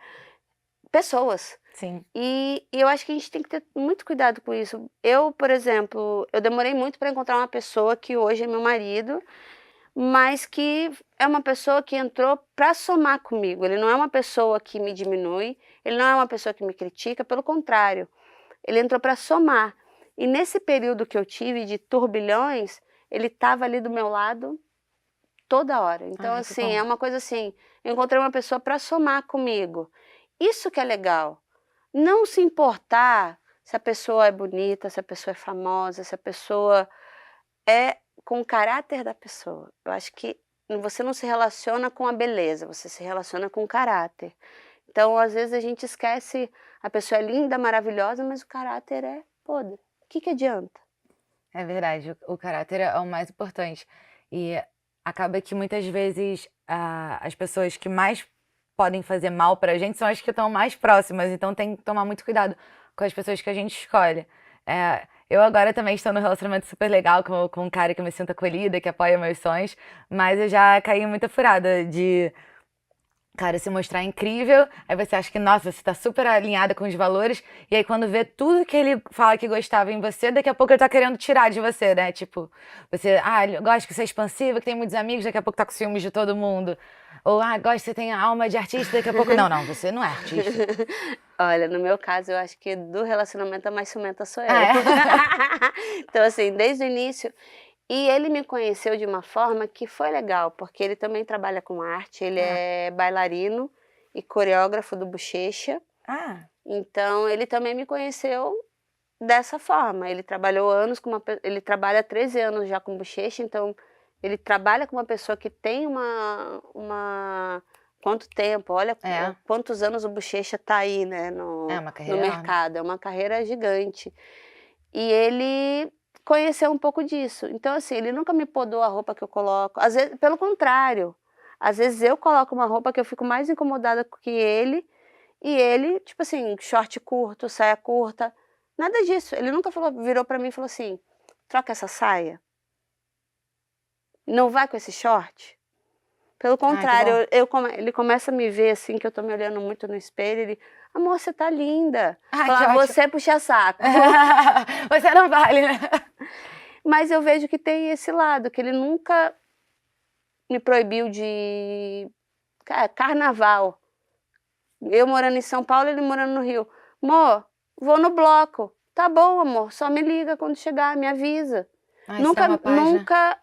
pessoas. sim. E eu acho que a gente tem que ter muito cuidado com isso. Eu, por exemplo, eu demorei muito para encontrar uma pessoa que hoje é meu marido, mas que é uma pessoa que entrou para somar comigo. Ele não é uma pessoa que me diminui, ele não é uma pessoa que me critica, pelo contrário, ele entrou para somar. E nesse período que eu tive de turbilhões, ele estava ali do meu lado toda hora. Então, Ai, que assim, bom. é uma coisa assim, eu encontrei uma pessoa para somar comigo. Isso que é legal. Não se importar se a pessoa é bonita, se a pessoa é famosa, se a pessoa é com o caráter da pessoa. Eu acho que você não se relaciona com a beleza, você se relaciona com o caráter. Então, às vezes a gente esquece, a pessoa é linda, maravilhosa, mas o caráter é podre. O que que adianta? É verdade, o caráter é o mais importante. E acaba que muitas vezes as pessoas que mais podem fazer mal pra gente são as que estão mais próximas, então tem que tomar muito cuidado com as pessoas que a gente escolhe. Eu agora também estou num relacionamento super legal com um cara que eu me sinto acolhida, que apoia meus sonhos, mas eu já caí em muita furada de cara, se mostrar incrível, aí você acha que, nossa, você tá super alinhada com os valores, e aí quando vê tudo que ele fala que gostava em você, daqui a pouco ele tá querendo tirar de você, né? Tipo, ele gosta que você é expansiva, que tem muitos amigos, daqui a pouco tá com ciúmes de todo mundo. Ou, gosta que você tem a alma de artista, daqui a pouco, não, não, você não é artista. Olha, no meu caso, eu acho que do relacionamento a mais ciumenta sou eu. Ah, é? Então, assim, desde o início. E ele me conheceu de uma forma que foi legal, porque ele também trabalha com arte, ele Ah, é bailarino e coreógrafo do Bochecha. ah, Então, ele também me conheceu dessa forma. Ele trabalhou anos com ele trabalha há 13 anos já com Bochecha, então ele trabalha com uma pessoa que tem quanto tempo, olha quantos anos o Bochecha está aí, né, É uma no carreira enorme. mercado, é uma carreira gigante. E ele conheceu um pouco disso. Então, assim, ele nunca me podou a roupa que eu coloco. Às vezes, pelo contrário, às vezes eu coloco uma roupa que eu fico mais incomodada que ele, e ele, tipo assim, short curto, saia curta, nada disso. Ele nunca virou pra mim e falou assim: troca essa saia, não vai com esse short. Pelo contrário, ele começa a me ver assim, que eu tô me olhando muito no espelho, ele: amor, você tá linda. Fala, você puxa saco. Você não vale, né? Mas eu vejo que tem esse lado, que ele nunca me proibiu de carnaval. Eu morando em São Paulo, ele morando no Rio. Amor, vou no bloco. Tá bom, amor, só me liga quando chegar, me avisa.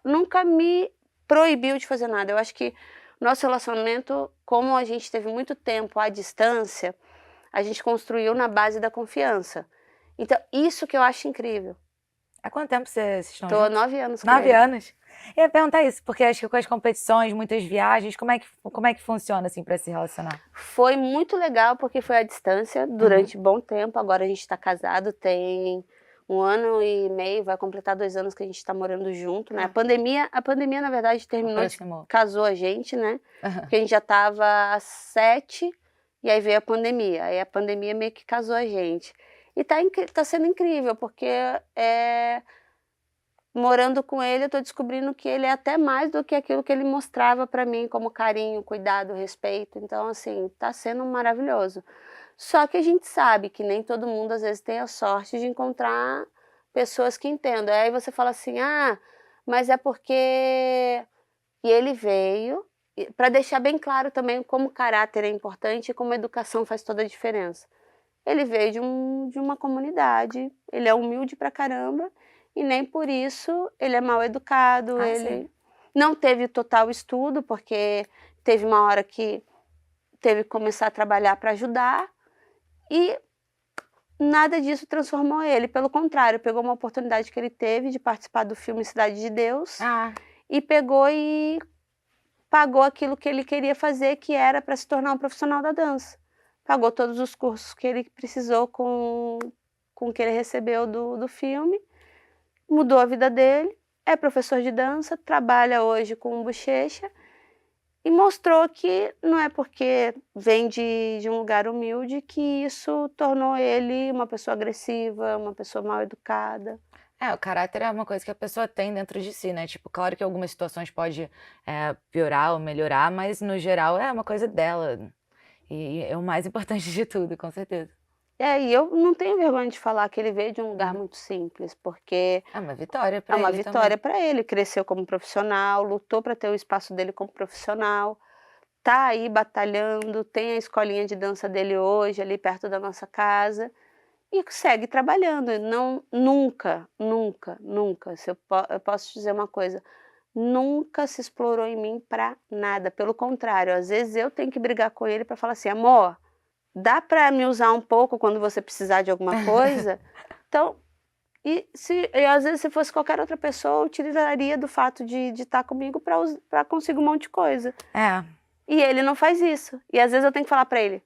Nunca me proibiu de fazer nada. Eu acho que nosso relacionamento, como a gente teve muito tempo à distância, a gente construiu na base da confiança. Então, isso que eu acho incrível. Há quanto tempo vocês estão juntos? Tô há 9 anos com 9 ele. anos? Eu ia perguntar isso, porque acho que com as competições, muitas viagens, como é que funciona, assim, para se relacionar? Foi muito legal, porque foi à distância durante bom tempo. Agora a gente tá casado, tem 1 ano e meio, vai completar 2 anos que a gente tá morando junto, né? A pandemia, na verdade, terminou, casou a gente, né? Porque a gente já tava há 7, e aí veio a pandemia. Aí a pandemia meio que casou a gente. E tá sendo incrível, porque morando com ele, eu tô descobrindo que ele é até mais do que aquilo que ele mostrava para mim, como carinho, cuidado, respeito. Então, assim, tá sendo maravilhoso. Só que a gente sabe que nem todo mundo, às vezes, tem a sorte de encontrar pessoas que entendam. Aí você fala assim, mas é porque... E ele veio, para deixar bem claro também como o caráter é importante e como a educação faz toda a diferença. Ele veio de uma comunidade, ele é humilde pra caramba, e nem por isso ele é mal educado, ele não teve total estudo, porque teve uma hora que teve que começar a trabalhar para ajudar, e nada disso transformou ele, pelo contrário, pegou uma oportunidade que ele teve de participar do filme Cidade de Deus, e pegou e pagou aquilo que ele queria fazer, que era para se tornar um profissional da dança. Pagou todos os cursos que ele precisou com o que ele recebeu do filme, mudou a vida dele, é professor de dança, trabalha hoje com Bochecha, e mostrou que não é porque vem de um lugar humilde que isso tornou ele uma pessoa agressiva, uma pessoa mal educada. O caráter é uma coisa que a pessoa tem dentro de si, né? Tipo, claro que algumas situações pode piorar ou melhorar, mas no geral é uma coisa dela. E é o mais importante de tudo, com certeza. E eu não tenho vergonha de falar que ele veio de um lugar muito simples, porque é uma vitória para ele. É uma vitória para ele, cresceu como profissional, lutou para ter o espaço dele como profissional, tá aí batalhando, tem a escolinha de dança dele hoje, ali perto da nossa casa, e segue trabalhando. Nunca, eu posso dizer uma coisa, nunca se explorou em mim para nada, pelo contrário, às vezes eu tenho que brigar com ele para falar assim, amor, dá para me usar um pouco quando você precisar de alguma coisa? Então, e às vezes se fosse qualquer outra pessoa, eu utilizaria do fato de estar comigo para conseguir um monte de coisa. E ele não faz isso. E às vezes eu tenho que falar para ele,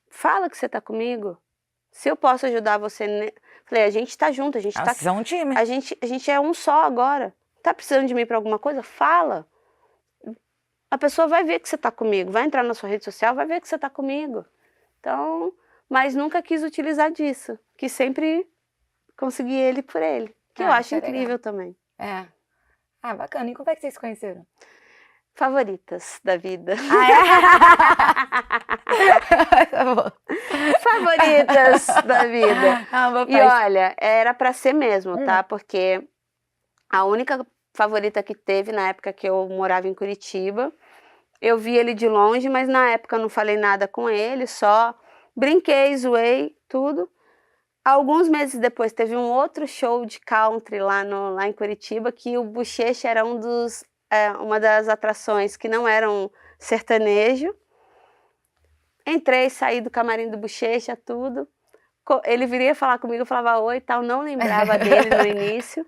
fala que você está comigo, se eu posso ajudar você... Falei, a gente tá junto, a gente tá... Vocês são um time. A gente é um só agora. Tá precisando de mim para alguma coisa? Fala. A pessoa vai ver que você tá comigo, vai entrar na sua rede social, vai ver que você tá comigo. Então, mas nunca quis utilizar disso, que sempre consegui ele por ele, que eu acho incrível também. Bacana. E como é que vocês se conheceram? Favoritas da vida. Tá bom. Favoritas da vida. E olha, era pra ser mesmo, tá? Porque a única favorita que teve na época que eu morava em Curitiba, eu vi ele de longe, mas na época eu não falei nada com ele, só brinquei, zoei, tudo. Alguns meses depois teve um outro show de country lá em Curitiba, que o Bochecha era uma das atrações que não eram sertanejo. Entrei, saí do camarim do Bochecha, tudo. ele viria falar comigo, eu falava oi e tal, não lembrava dele no início.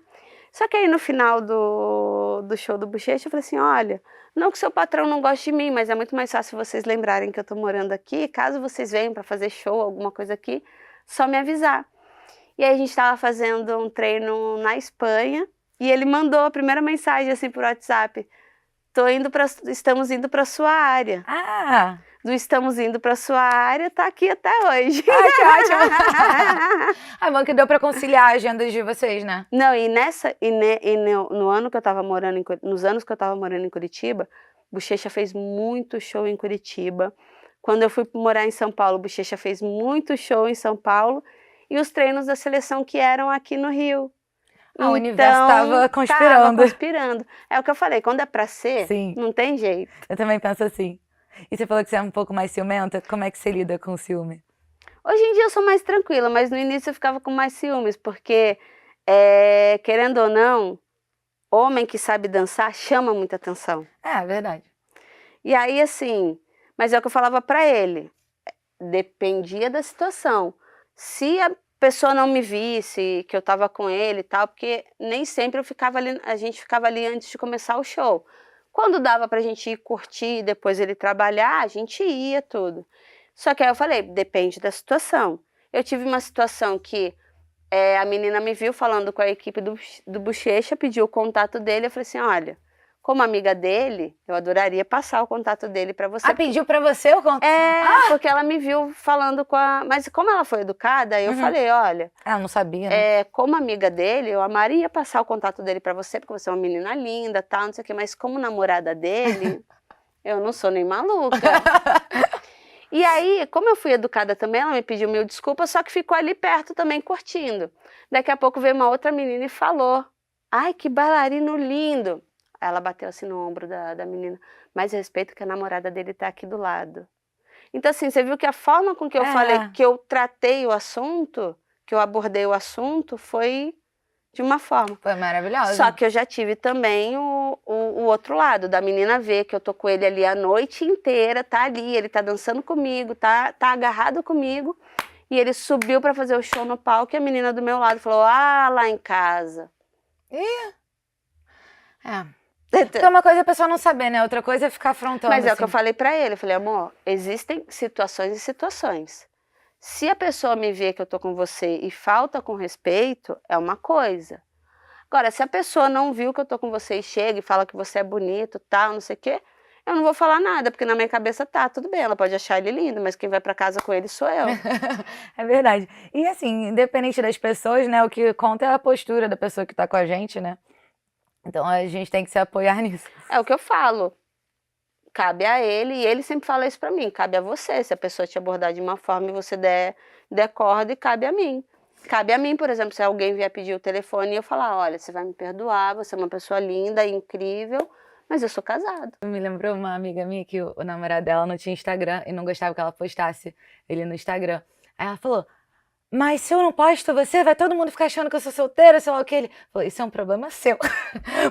Só que aí no final do show do Bochecha, eu falei assim, olha, não que seu patrão não goste de mim, mas é muito mais fácil vocês lembrarem que eu tô morando aqui, caso vocês venham para fazer show, alguma coisa aqui, só me avisar. E aí a gente estava fazendo um treino na Espanha, e ele mandou a primeira mensagem assim por WhatsApp, estamos indo para sua área. Ah! Do estamos indo para sua área, tá aqui até hoje. Ai, que ótimo! É bom que deu para conciliar a agenda de vocês, né? Não, no ano que eu tava morando nos anos que eu tava morando em Curitiba, Bochecha fez muito show em Curitiba. Quando eu fui morar em São Paulo, Bochecha fez muito show em São Paulo, e os treinos da seleção que eram aqui no Rio. O universo estava conspirando. Tava conspirando. É o que eu falei, quando é pra ser, Sim. não tem jeito. Eu também penso assim. E você falou que você é um pouco mais ciumenta, como é que você lida com o ciúme? Hoje em dia eu sou mais tranquila, mas no início eu ficava com mais ciúmes, porque, querendo ou não, homem que sabe dançar chama muita atenção. É verdade. E aí, assim, mas é o que eu falava pra ele, dependia da situação. Se a pessoa não me visse, que eu tava com ele e tal, porque nem sempre a gente ficava ali antes de começar o show. Quando dava pra gente ir curtir, depois ele trabalhar, a gente ia tudo. Só que aí eu falei, depende da situação. Eu tive uma situação que a menina me viu falando com a equipe do Bochecha, pediu o contato dele, eu falei assim, olha, como amiga dele, eu adoraria passar o contato dele pra você. Ah, pediu pra você o contato? Porque ela me viu falando com a... Mas como ela foi educada, eu falei, olha... Ela não sabia, né? Como amiga dele, eu amaria passar o contato dele pra você, porque você é uma menina linda, tal, não sei o quê, mas como namorada dele, eu não sou nem maluca. E aí, como eu fui educada também, ela me pediu mil desculpas, só que ficou ali perto também, curtindo. Daqui a pouco veio uma outra menina e falou, ai, que bailarino lindo. Aí ela bateu assim no ombro da menina, mas respeito que a namorada dele tá aqui do lado. Então assim, você viu que a forma com que eu falei, que eu tratei o assunto, que eu abordei o assunto, foi de uma forma. Foi maravilhosa. Só que eu já tive também o outro lado, da menina ver que eu tô com ele ali a noite inteira, tá ali, ele tá dançando comigo, tá agarrado comigo, e ele subiu pra fazer o show no palco, e a menina do meu lado falou, lá em casa. Porque uma coisa é a pessoa não saber, né? Outra coisa é ficar afrontando. Mas é assim. o que eu falei pra ele, eu falei, amor, existem situações e situações. Se a pessoa me vê que eu tô com você e falta com respeito, é uma coisa. Agora, se a pessoa não viu que eu tô com você e chega e fala que você é bonito, tal, não sei o quê, eu não vou falar nada, porque na minha cabeça tá, tudo bem, ela pode achar ele lindo, mas quem vai pra casa com ele sou eu. É verdade. E assim, independente das pessoas, né, o que conta é a postura da pessoa que tá com a gente, né? Então a gente tem que se apoiar nisso. É o que eu falo. Cabe a ele, e ele sempre fala isso pra mim, cabe a você, se a pessoa te abordar de uma forma e você der corda, e cabe a mim. Cabe a mim, por exemplo, se alguém vier pedir o telefone e eu falar, olha, você vai me perdoar, você é uma pessoa linda, incrível, mas eu sou casado. Me lembrou uma amiga minha que o namorado dela não tinha Instagram e não gostava que ela postasse ele no Instagram. Aí ela falou, mas se eu não posto você, vai todo mundo ficar achando que eu sou solteira, sei lá o que. Ele falou, isso é um problema seu.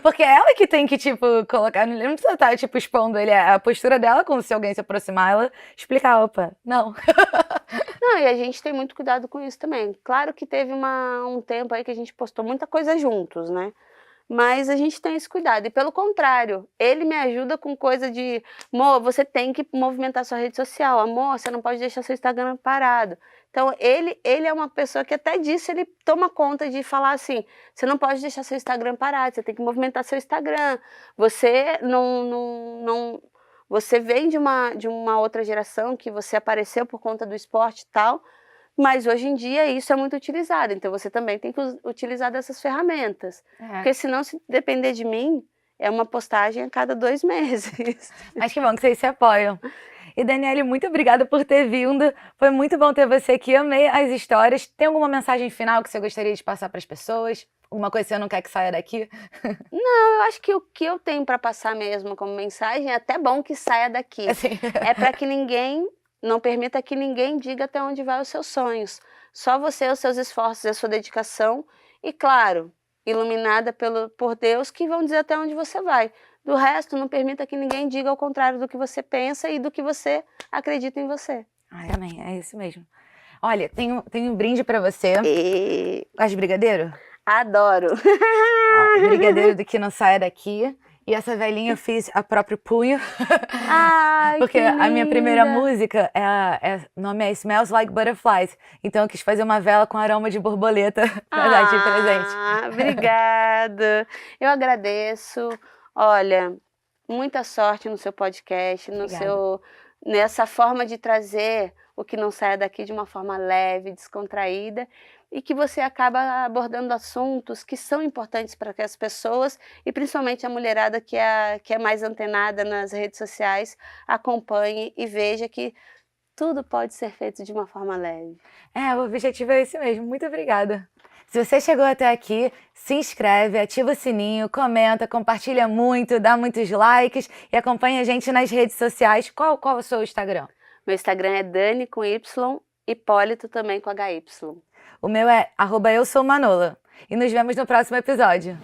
Porque é ela que tem que, tipo, colocar, não precisa estar, tipo, expondo ele, a postura dela, como se alguém se aproximar, ela explicar, opa, não. Não, e a gente tem muito cuidado com isso também. Claro que teve um tempo aí que a gente postou muita coisa juntos, né? Mas a gente tem esse cuidado. E pelo contrário, ele me ajuda com coisa de, amor, você tem que movimentar sua rede social. Amor, você não pode deixar seu Instagram parado. Então, ele é uma pessoa que até disso ele toma conta de falar assim, você não pode deixar seu Instagram parado, você tem que movimentar seu Instagram. Você você vem de uma outra geração que você apareceu por conta do esporte e tal, mas hoje em dia isso é muito utilizado, então você também tem que utilizar dessas ferramentas. Porque senão, se depender de mim, é uma postagem a cada 2 meses. Mas que bom que vocês se apoiam. E Daniele, muito obrigada por ter vindo. Foi muito bom ter você aqui. Amei as histórias. Tem alguma mensagem final que você gostaria de passar para as pessoas? Alguma coisa que você não quer que saia daqui? Não, eu acho que o que eu tenho para passar mesmo como mensagem é até bom que saia daqui. Assim. É para que não permita que ninguém diga até onde vai os seus sonhos. Só você, os seus esforços, a sua dedicação e, claro, iluminada por Deus, que vão dizer até onde você vai. Do resto, não permita que ninguém diga ao contrário do que você pensa e do que você acredita em você. Ai, amém, é isso mesmo. Olha, tem um brinde pra você. Gosta de brigadeiro? Adoro. Ó, brigadeiro do Que Não Saia Daqui. E essa velhinha eu fiz a próprio punho. Ai, Porque que a minha primeira linda. música, o nome é Smells Like Butterflies. Então eu quis fazer uma vela com aroma de borboleta pra dar de presente. Obrigada. Eu agradeço. Olha, muita sorte no seu podcast, Obrigada. nessa forma de trazer o Que Não Saia Daqui de uma forma leve, descontraída, e que você acaba abordando assuntos que são importantes para que as pessoas, e principalmente a mulherada que é mais antenada nas redes sociais, acompanhe e veja que tudo pode ser feito de uma forma leve. O objetivo é esse mesmo. Muito obrigada. Se você chegou até aqui, se inscreve, ativa o sininho, comenta, compartilha muito, dá muitos likes e acompanha a gente nas redes sociais. Qual é o seu Instagram? Meu Instagram é Dani com Y, Hipólito também com HY. O meu é @eusoumanola. E nos vemos no próximo episódio.